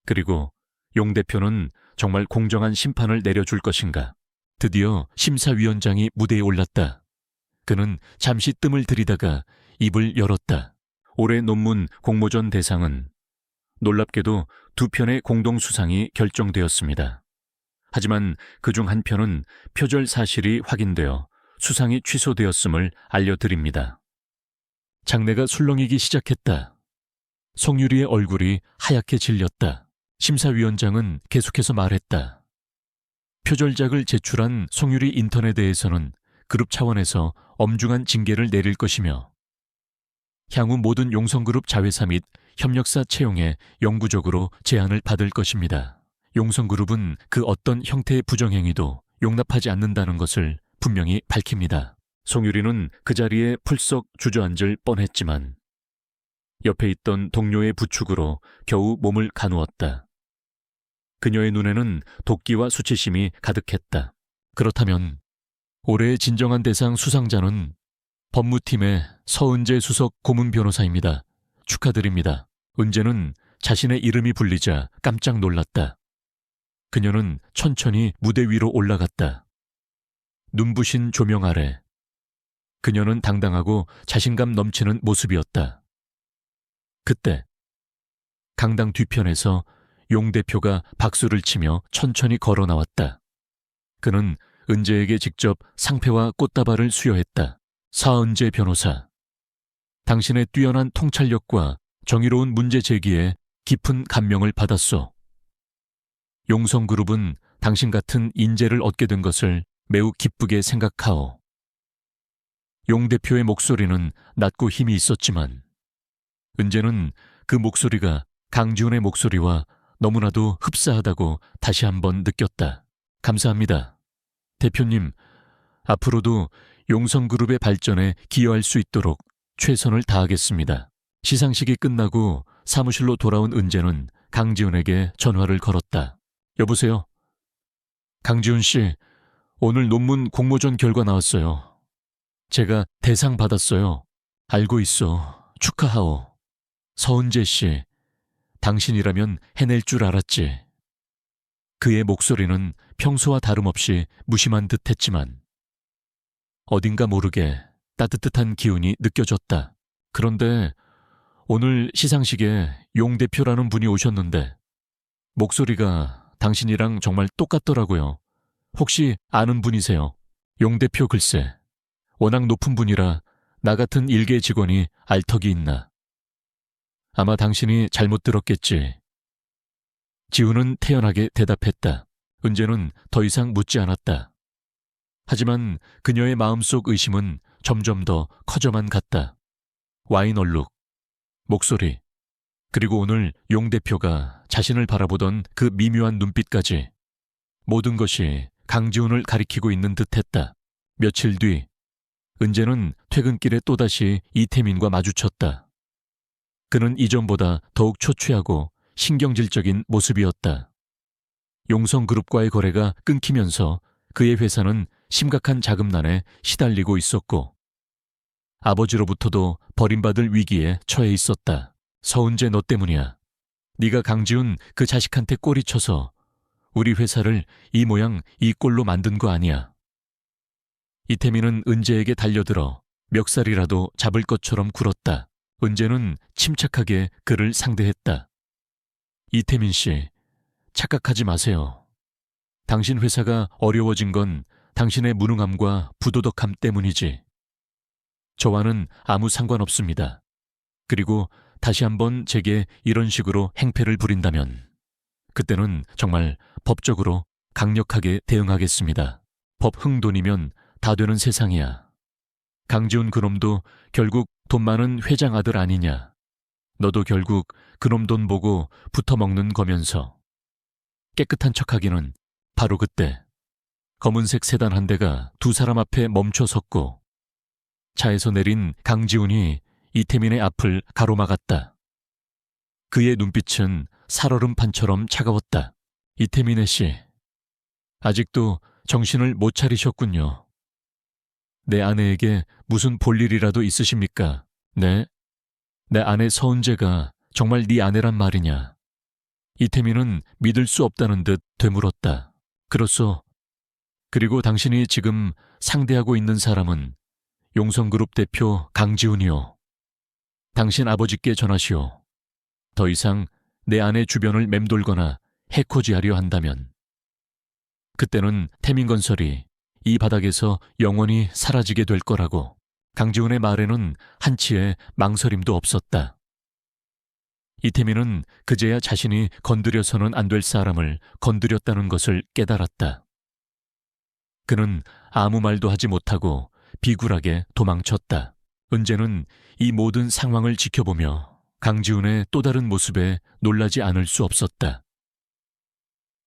그리고 용 대표는 정말 공정한 심판을 내려줄 것인가? 드디어 심사위원장이 무대에 올랐다. 그는 잠시 뜸을 들이다가 입을 열었다. 올해 논문 공모전 대상은 놀랍게도 2편의 공동수상이 결정되었습니다. 하지만 그중 한 편은 표절 사실이 확인되어 수상이 취소되었음을 알려드립니다. 장내가 술렁이기 시작했다. 송유리의 얼굴이 하얗게 질렸다. 심사위원장은 계속해서 말했다. 표절작을 제출한 송유리 인턴에 대해서는 그룹 차원에서 엄중한 징계를 내릴 것이며 향후 모든 용성그룹 자회사 및 협력사 채용에 영구적으로 제한을 받을 것입니다. 용성그룹은 그 어떤 형태의 부정행위도 용납하지 않는다는 것을 분명히 밝힙니다. 송유리는 그 자리에 풀썩 주저앉을 뻔했지만 옆에 있던 동료의 부축으로 겨우 몸을 가누었다. 그녀의 눈에는 도끼와 수치심이 가득했다. 그렇다면 올해의 진정한 대상 수상자는 법무팀의 서은재 수석 고문 변호사입니다. 축하드립니다. 은재는 자신의 이름이 불리자 깜짝 놀랐다. 그녀는 천천히 무대 위로 올라갔다. 눈부신 조명 아래 그녀는 당당하고 자신감 넘치는 모습이었다. 그때 강당 뒤편에서 용 대표가 박수를 치며 천천히 걸어 나왔다. 그는 은재에게 직접 상패와 꽃다발을 수여했다. 사은재 변호사, 당신의 뛰어난 통찰력과 정의로운 문제 제기에 깊은 감명을 받았소. 용성그룹은 당신 같은 인재를 얻게 된 것을 매우 기쁘게 생각하오. 용 대표의 목소리는 낮고 힘이 있었지만 은재는 그 목소리가 강지훈의 목소리와 너무나도 흡사하다고 다시 한번 느꼈다. 감사합니다. 대표님, 앞으로도 용성그룹의 발전에 기여할 수 있도록 최선을 다하겠습니다. 시상식이 끝나고 사무실로 돌아온 은재는 강지훈에게 전화를 걸었다. 여보세요? 강지훈 씨, 오늘 논문 공모전 결과 나왔어요. 제가 대상 받았어요. 알고 있어. 축하하오. 서은재 씨, 당신이라면 해낼 줄 알았지. 그의 목소리는 평소와 다름없이 무심한 듯 했지만 어딘가 모르게 따뜻한 기운이 느껴졌다. 그런데 오늘 시상식에 용 대표라는 분이 오셨는데 목소리가 당신이랑 정말 똑같더라고요. 혹시 아는 분이세요? 용 대표 글쎄, 워낙 높은 분이라 나 같은 일개 직원이 알 턱이 있나. 아마 당신이 잘못 들었겠지. 지훈은 태연하게 대답했다. 은재는 더 이상 묻지 않았다. 하지만 그녀의 마음속 의심은 점점 더 커져만 갔다. 와인 얼룩, 목소리, 그리고 오늘 용 대표가 자신을 바라보던 그 미묘한 눈빛까지 모든 것이 강지훈을 가리키고 있는 듯했다. 며칠 뒤 은재는 퇴근길에 또다시 이태민과 마주쳤다. 그는 이전보다 더욱 초췌하고 신경질적인 모습이었다. 용성그룹과의 거래가 끊기면서 그의 회사는 심각한 자금난에 시달리고 있었고 아버지로부터도 버림받을 위기에 처해 있었다. 서은재 너 때문이야. 네가 강지훈 그 자식한테 꼬리 쳐서 우리 회사를 이 모양 이 꼴로 만든 거 아니야. 이태민은 은재에게 달려들어 멱살이라도 잡을 것처럼 굴었다. 은재는 침착하게 그를 상대했다. 이태민 씨, 착각하지 마세요. 당신 회사가 어려워진 건 당신의 무능함과 부도덕함 때문이지. 저와는 아무 상관없습니다. 그리고 다시 한번 제게 이런 식으로 행패를 부린다면 그때는 정말 법적으로 강력하게 대응하겠습니다. 법 흥돈이면 다 되는 세상이야. 강지훈 그놈도 결국 돈 많은 회장 아들 아니냐. 너도 결국 그놈 돈 보고 붙어먹는 거면서. 깨끗한 척하기는 바로 그때 검은색 세단 한 대가 두 사람 앞에 멈춰 섰고 차에서 내린 강지훈이 이태민의 앞을 가로막았다. 그의 눈빛은 살얼음판처럼 차가웠다. 이태민의 씨, 아직도 정신을 못 차리셨군요. 내 아내에게 무슨 볼일이라도 있으십니까? 네? 내 아내 서은재가 정말 네 아내란 말이냐? 이태민은 믿을 수 없다는 듯 되물었다. 그렇소. 그리고 당신이 지금 상대하고 있는 사람은 용성그룹 대표 강지훈이요. 당신 아버지께 전하시오. 더 이상 내 아내 주변을 맴돌거나 해코지하려 한다면 그때는 태민건설이 이 바닥에서 영원히 사라지게 될 거라고. 강지훈의 말에는 한치의 망설임도 없었다. 이태민은 그제야 자신이 건드려서는 안 될 사람을 건드렸다는 것을 깨달았다. 그는 아무 말도 하지 못하고 비굴하게 도망쳤다. 은재는 이 모든 상황을 지켜보며 강지훈의 또 다른 모습에 놀라지 않을 수 없었다.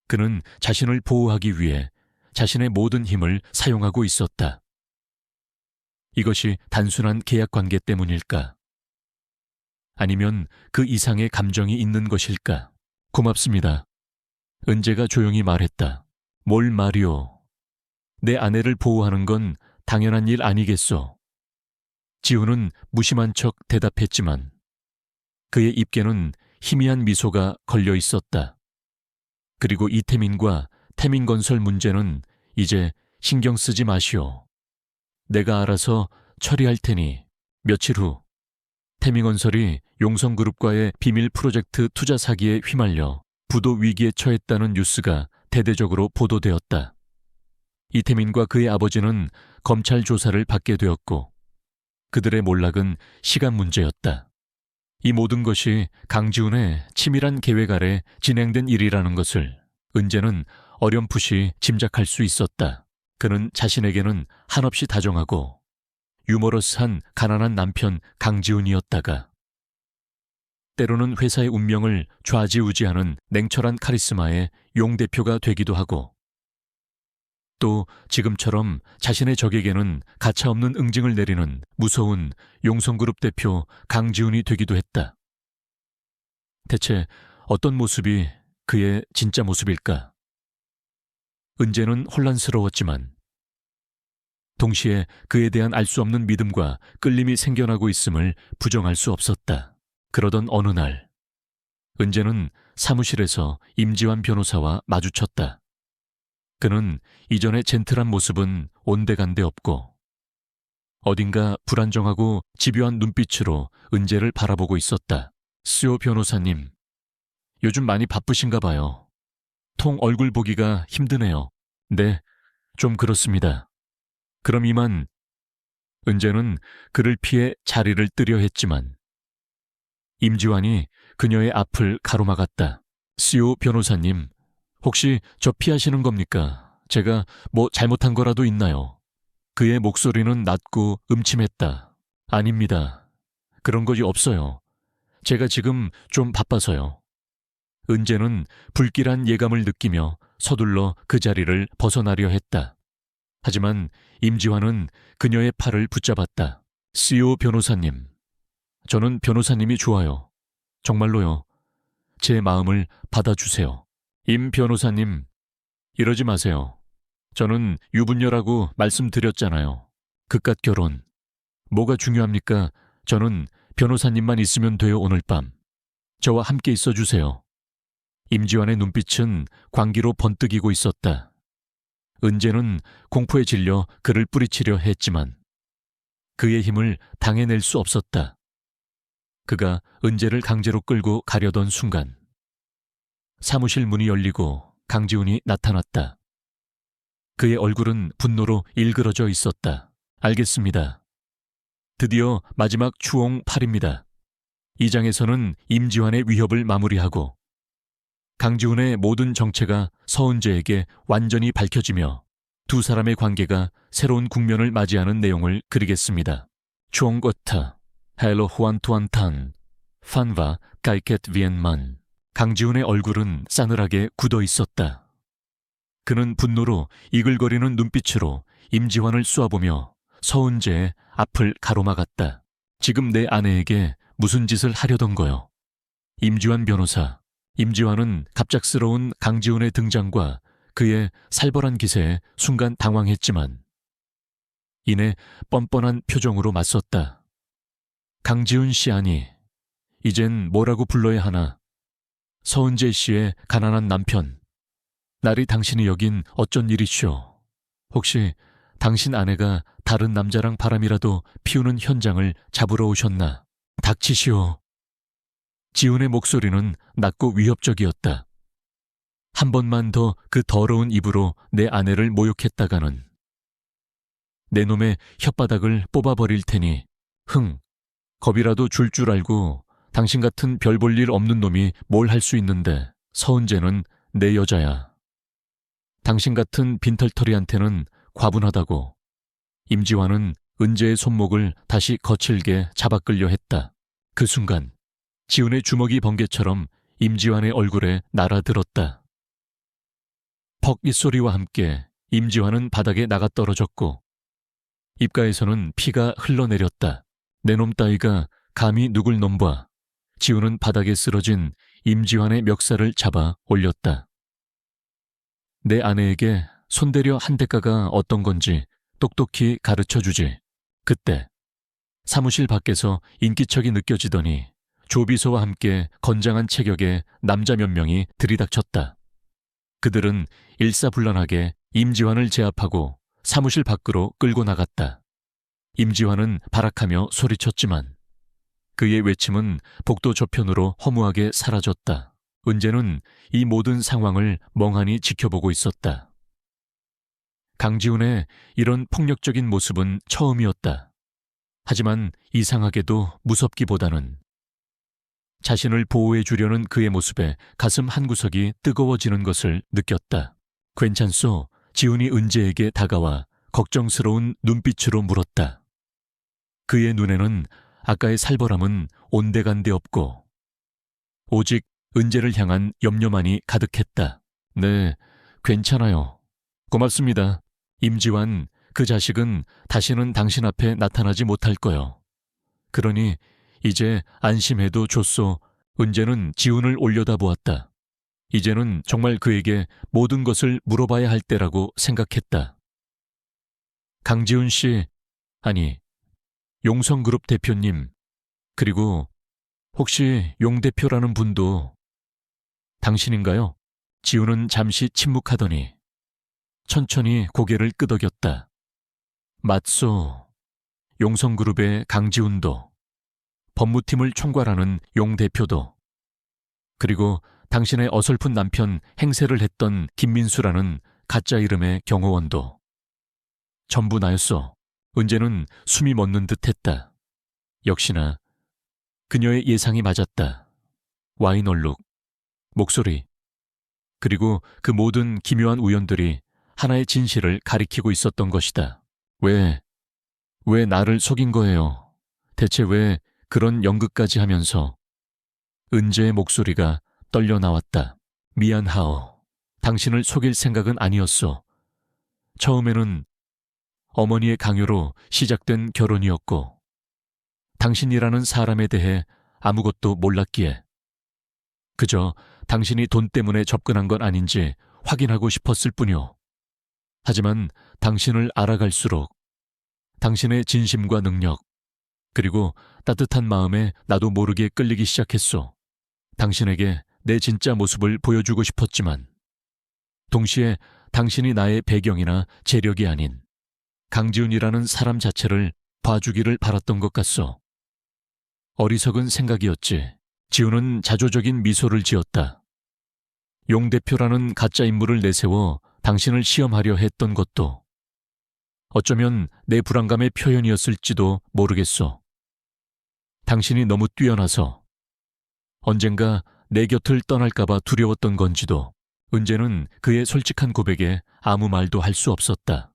그는 자신을 보호하기 위해 자신의 모든 힘을 사용하고 있었다. 이것이 단순한 계약 관계 때문일까? 아니면 그 이상의 감정이 있는 것일까? 고맙습니다. 은재가 조용히 말했다. 뭘 말이오? 내 아내를 보호하는 건 당연한 일 아니겠소? 지훈은 무심한 척 대답했지만 그의 입에는 희미한 미소가 걸려 있었다. 그리고 이태민과 태민건설 문제는 이제 신경 쓰지 마시오. 내가 알아서 처리할 테니 며칠 후 태민건설이 용성그룹과의 비밀 프로젝트 투자 사기에 휘말려 부도 위기에 처했다는 뉴스가 대대적으로 보도되었다. 이태민과 그의 아버지는 검찰 조사를 받게 되었고 그들의 몰락은 시간 문제였다. 이 모든 것이 강지훈의 치밀한 계획 아래 진행된 일이라는 것을 은재는 어렴풋이 짐작할 수 있었다. 그는 자신에게는 한없이 다정하고 유머러스한 가난한 남편 강지훈이었다가 때로는 회사의 운명을 좌지우지하는 냉철한 카리스마의 용 대표가 되기도 하고 또 지금처럼 자신의 적에게는 가차없는 응징을 내리는 무서운 용성그룹 대표 강지훈이 되기도 했다. 대체 어떤 모습이 그의 진짜 모습일까? 은재는 혼란스러웠지만 동시에 그에 대한 알 수 없는 믿음과 끌림이 생겨나고 있음을 부정할 수 없었다. 그러던 어느 날 은재는 사무실에서 임지환 변호사와 마주쳤다. 그는 이전의 젠틀한 모습은 온데간데 없고 어딘가 불안정하고 집요한 눈빛으로 은재를 바라보고 있었다. 수호 변호사님, 요즘 많이 바쁘신가 봐요. 통 얼굴 보기가 힘드네요. 네, 좀 그렇습니다. 그럼 이만. 은재는 그를 피해 자리를 뜨려 했지만 임지환이 그녀의 앞을 가로막았다. 수호 변호사님, 혹시 저 피하시는 겁니까? 제가 뭐 잘못한 거라도 있나요? 그의 목소리는 낮고 음침했다. 아닙니다. 그런 것이 없어요. 제가 지금 좀 바빠서요. 은재는 불길한 예감을 느끼며 서둘러 그 자리를 벗어나려 했다. 하지만 임지환은 그녀의 팔을 붙잡았다. 수호 변호사님, 저는 변호사님이 좋아요. 정말로요. 제 마음을 받아주세요. 임 변호사님, 이러지 마세요. 저는 유부녀라고 말씀드렸잖아요. 그깟 결혼. 뭐가 중요합니까? 저는 변호사님만 있으면 돼요, 오늘 밤. 저와 함께 있어주세요. 임지환의 눈빛은 광기로 번뜩이고 있었다. 은재는 공포에 질려 그를 뿌리치려 했지만 그의 힘을 당해낼 수 없었다. 그가 은재를 강제로 끌고 가려던 순간 사무실 문이 열리고 강지훈이 나타났다. 그의 얼굴은 분노로 일그러져 있었다. 알겠습니다. 드디어 마지막 추홍 8입니다. 이 장에서는 임지환의 위협을 마무리하고 강지훈의 모든 정체가 서은재에게 완전히 밝혀지며 두 사람의 관계가 새로운 국면을 맞이하는 내용을 그리겠습니다. 추홍거타, 헬로 후안투안탄, 판바 까이켓 비엔만. 강지훈의 얼굴은 싸늘하게 굳어 있었다. 그는 분노로 이글거리는 눈빛으로 임지환을 쏘아보며 서은재의 앞을 가로막았다. 지금 내 아내에게 무슨 짓을 하려던 거요? 임지환 변호사. 임지환은 갑작스러운 강지훈의 등장과 그의 살벌한 기세에 순간 당황했지만 이내 뻔뻔한 표정으로 맞섰다. 강지훈 씨 아니, 이젠 뭐라고 불러야 하나? 서은재 씨의 가난한 남편. 날이 당신이 여긴 어쩐 일이시오? 혹시 당신 아내가 다른 남자랑 바람이라도 피우는 현장을 잡으러 오셨나? 닥치시오. 지훈의 목소리는 낮고 위협적이었다. 한 번만 더 그 더러운 입으로 내 아내를 모욕했다가는 내 놈의 혓바닥을 뽑아버릴 테니 겁이라도 줄 줄 알고 당신 같은 별 볼 일 없는 놈이 뭘 할 수 있는데 서은재는 내 여자야. 당신 같은 빈털터리한테는 과분하다고. 임지환은 은재의 손목을 다시 거칠게 잡아 끌려 했다. 그 순간 지훈의 주먹이 번개처럼 임지환의 얼굴에 날아들었다. 퍽 이 소리와 함께 임지환은 바닥에 나가 떨어졌고 입가에서는 피가 흘러내렸다. 내 놈 따위가 감히 누굴 넘봐. 지훈은 바닥에 쓰러진 임지환의 멱살을 잡아 올렸다. 내 아내에게 손대려 한 대가가 어떤 건지 똑똑히 가르쳐주지. 그때 사무실 밖에서 인기척이 느껴지더니 조비서와 함께 건장한 체격의 남자 몇 명이 들이닥쳤다. 그들은 일사불란하게 임지환을 제압하고 사무실 밖으로 끌고 나갔다. 임지환은 발악하며 소리쳤지만 그의 외침은 복도 저편으로 허무하게 사라졌다. 은재는 이 모든 상황을 멍하니 지켜보고 있었다. 강지훈의 이런 폭력적인 모습은 처음이었다. 하지만 이상하게도 무섭기보다는 자신을 보호해 주려는 그의 모습에 가슴 한구석이 뜨거워지는 것을 느꼈다. 괜찮소? 지훈이 은재에게 다가와 걱정스러운 눈빛으로 물었다. 그의 눈에는 아까의 살벌함은 온데간데 없고 오직 은재를 향한 염려만이 가득했다. 네, 괜찮아요. 고맙습니다. 임지환, 그 자식은 다시는 당신 앞에 나타나지 못할 거요. 그러니 이제 안심해도 좋소. 은재는 지훈을 올려다보았다. 이제는 정말 그에게 모든 것을 물어봐야 할 때라고 생각했다. 강지훈 씨, 아니, 용성그룹 대표님, 그리고 혹시 용 대표라는 분도 당신인가요? 지훈은 잠시 침묵하더니 천천히 고개를 끄덕였다. 맞소. 용성그룹의 강지훈도, 법무팀을 총괄하는 용 대표도, 그리고 당신의 어설픈 남편 행세를 했던 김민수라는 가짜 이름의 경호원도 전부 나였소. 은재는 숨이 멎는 듯했다. 역시나 그녀의 예상이 맞았다. 와인 얼룩, 목소리, 그리고 그 모든 기묘한 우연들이 하나의 진실을 가리키고 있었던 것이다. 왜 나를 속인 거예요? 대체 왜 그런 연극까지 하면서? 은재의 목소리가 떨려 나왔다. 미안하오. 당신을 속일 생각은 아니었소. 처음에는 어머니의 강요로 시작된 결혼이었고 당신이라는 사람에 대해 아무것도 몰랐기에 그저 당신이 돈 때문에 접근한 건 아닌지 확인하고 싶었을 뿐이오. 하지만 당신을 알아갈수록 당신의 진심과 능력, 그리고 따뜻한 마음에 나도 모르게 끌리기 시작했소. 당신에게 내 진짜 모습을 보여주고 싶었지만 동시에 당신이 나의 배경이나 재력이 아닌 강지훈이라는 사람 자체를 봐주기를 바랐던 것 같소. 어리석은 생각이었지. 지훈은 자조적인 미소를 지었다. 용 대표라는 가짜 인물을 내세워 당신을 시험하려 했던 것도 어쩌면 내 불안감의 표현이었을지도 모르겠소. 당신이 너무 뛰어나서 언젠가 내 곁을 떠날까봐 두려웠던 건지도. 은재는 그의 솔직한 고백에 아무 말도 할 수 없었다.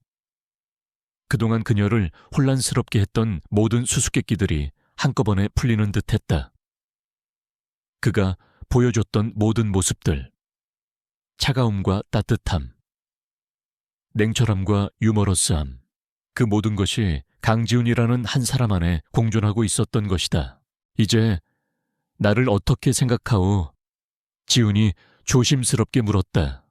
그동안 그녀를 혼란스럽게 했던 모든 수수께끼들이 한꺼번에 풀리는 듯했다. 그가 보여줬던 모든 모습들, 차가움과 따뜻함, 냉철함과 유머러스함, 그 모든 것이 강지훈이라는 한 사람 안에 공존하고 있었던 것이다. 이제 나를 어떻게 생각하오? 지훈이 조심스럽게 물었다.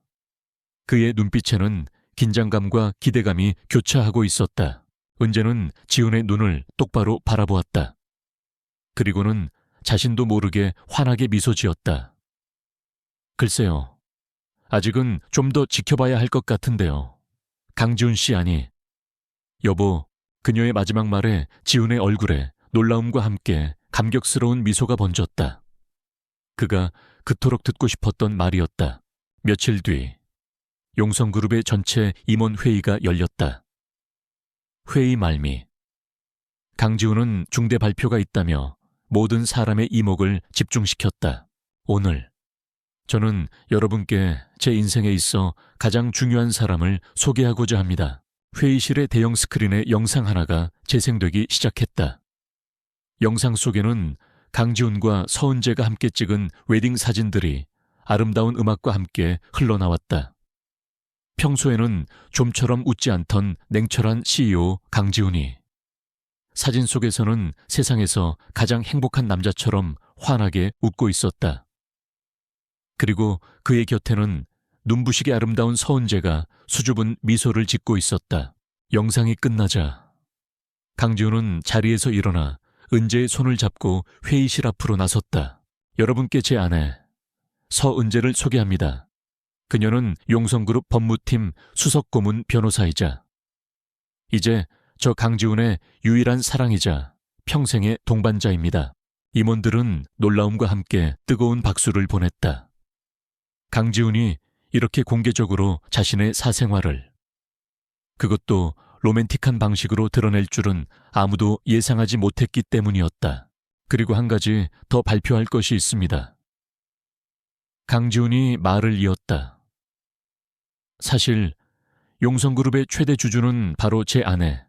그의 눈빛에는 긴장감과 기대감이 교차하고 있었다. 은재는 지훈의 눈을 똑바로 바라보았다. 그리고는 자신도 모르게 환하게 미소 지었다. 글쎄요, 아직은 좀 더 지켜봐야 할 것 같은데요. 강지훈 씨 아니. 여보, 그녀의 마지막 말에 지훈의 얼굴에 놀라움과 함께 감격스러운 미소가 번졌다. 그가 그토록 듣고 싶었던 말이었다. 며칠 뒤 용성그룹의 전체 임원회의가 열렸다. 회의 말미. 강지훈은 중대 발표가 있다며 모든 사람의 이목을 집중시켰다. 오늘 저는 여러분께 제 인생에 있어 가장 중요한 사람을 소개하고자 합니다. 회의실의 대형 스크린에 영상 하나가 재생되기 시작했다. 영상 속에는 강지훈과 서은재가 함께 찍은 웨딩 사진들이 아름다운 음악과 함께 흘러나왔다. 평소에는 좀처럼 웃지 않던 냉철한 CEO 강지훈이 사진 속에서는 세상에서 가장 행복한 남자처럼 환하게 웃고 있었다. 그리고 그의 곁에는 눈부시게 아름다운 서은재가 수줍은 미소를 짓고 있었다. 영상이 끝나자 강지훈은 자리에서 일어나 은재의 손을 잡고 회의실 앞으로 나섰다. 여러분께 제 아내 서은재를 소개합니다. 그녀는 용성그룹 법무팀 수석고문 변호사이자 이제 저 강지훈의 유일한 사랑이자 평생의 동반자입니다. 임원들은 놀라움과 함께 뜨거운 박수를 보냈다. 강지훈이 이렇게 공개적으로 자신의 사생활을, 그것도 로맨틱한 방식으로 드러낼 줄은 아무도 예상하지 못했기 때문이었다. 그리고 한 가지 더 발표할 것이 있습니다. 강지훈이 말을 이었다. 사실 용성그룹의 최대 주주는 바로 제 아내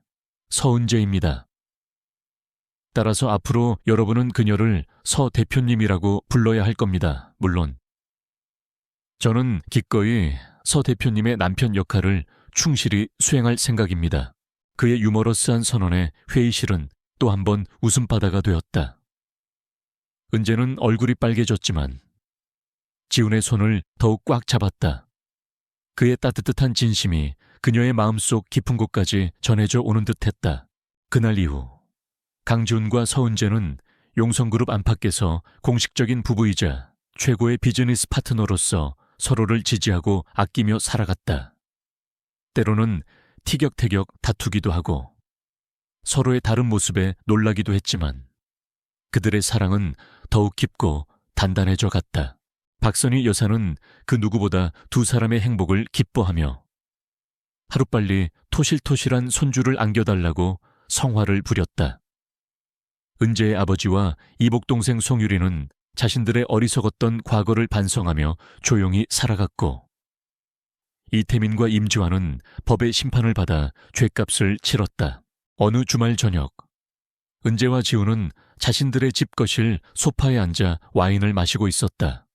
서은재입니다. 따라서 앞으로 여러분은 그녀를 서 대표님이라고 불러야 할 겁니다. 물론 저는 기꺼이 서 대표님의 남편 역할을 충실히 수행할 생각입니다. 그의 유머러스한 선언에 회의실은 또 한 번 웃음바다가 되었다. 은재는 얼굴이 빨개졌지만 지훈의 손을 더욱 꽉 잡았다. 그의 따뜻한 진심이 그녀의 마음속 깊은 곳까지 전해져 오는 듯했다. 그날 이후 강지훈과 서은재는 용성그룹 안팎에서 공식적인 부부이자 최고의 비즈니스 파트너로서 서로를 지지하고 아끼며 살아갔다. 때로는 티격태격 다투기도 하고 서로의 다른 모습에 놀라기도 했지만 그들의 사랑은 더욱 깊고 단단해져 갔다. 박선희 여사는 그 누구보다 두 사람의 행복을 기뻐하며 하루빨리 토실토실한 손주를 안겨달라고 성화를 부렸다. 은재의 아버지와 이복동생 송유리는 자신들의 어리석었던 과거를 반성하며 조용히 살아갔고 이태민과 임지환은 법의 심판을 받아 죗값을 치렀다. 어느 주말 저녁, 은재와 지훈은 자신들의 집 거실 소파에 앉아 와인을 마시고 있었다.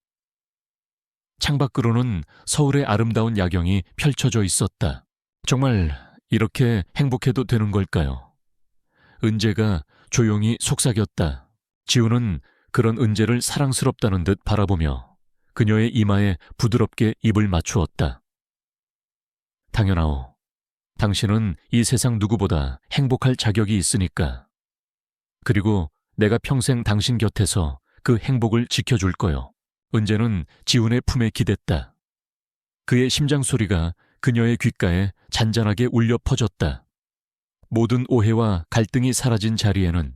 창밖으로는 서울의 아름다운 야경이 펼쳐져 있었다. 정말 이렇게 행복해도 되는 걸까요? 은재가 조용히 속삭였다. 지훈은 그런 은재를 사랑스럽다는 듯 바라보며 그녀의 이마에 부드럽게 입을 맞추었다. 당연하오. 당신은 이 세상 누구보다 행복할 자격이 있으니까. 그리고 내가 평생 당신 곁에서 그 행복을 지켜줄 거요. 은재는 지훈의 품에 기댔다. 그의 심장 소리가 그녀의 귓가에 잔잔하게 울려 퍼졌다. 모든 오해와 갈등이 사라진 자리에는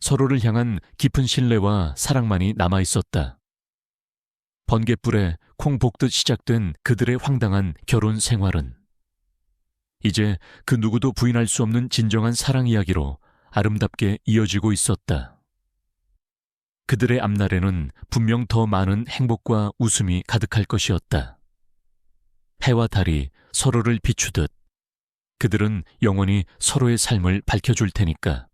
서로를 향한 깊은 신뢰와 사랑만이 남아있었다. 번갯불에 콩 볶듯 시작된 그들의 황당한 결혼 생활은 이제 그 누구도 부인할 수 없는 진정한 사랑 이야기로 아름답게 이어지고 있었다. 그들의 앞날에는 분명 더 많은 행복과 웃음이 가득할 것이었다. 해와 달이 서로를 비추듯 그들은 영원히 서로의 삶을 밝혀줄 테니까.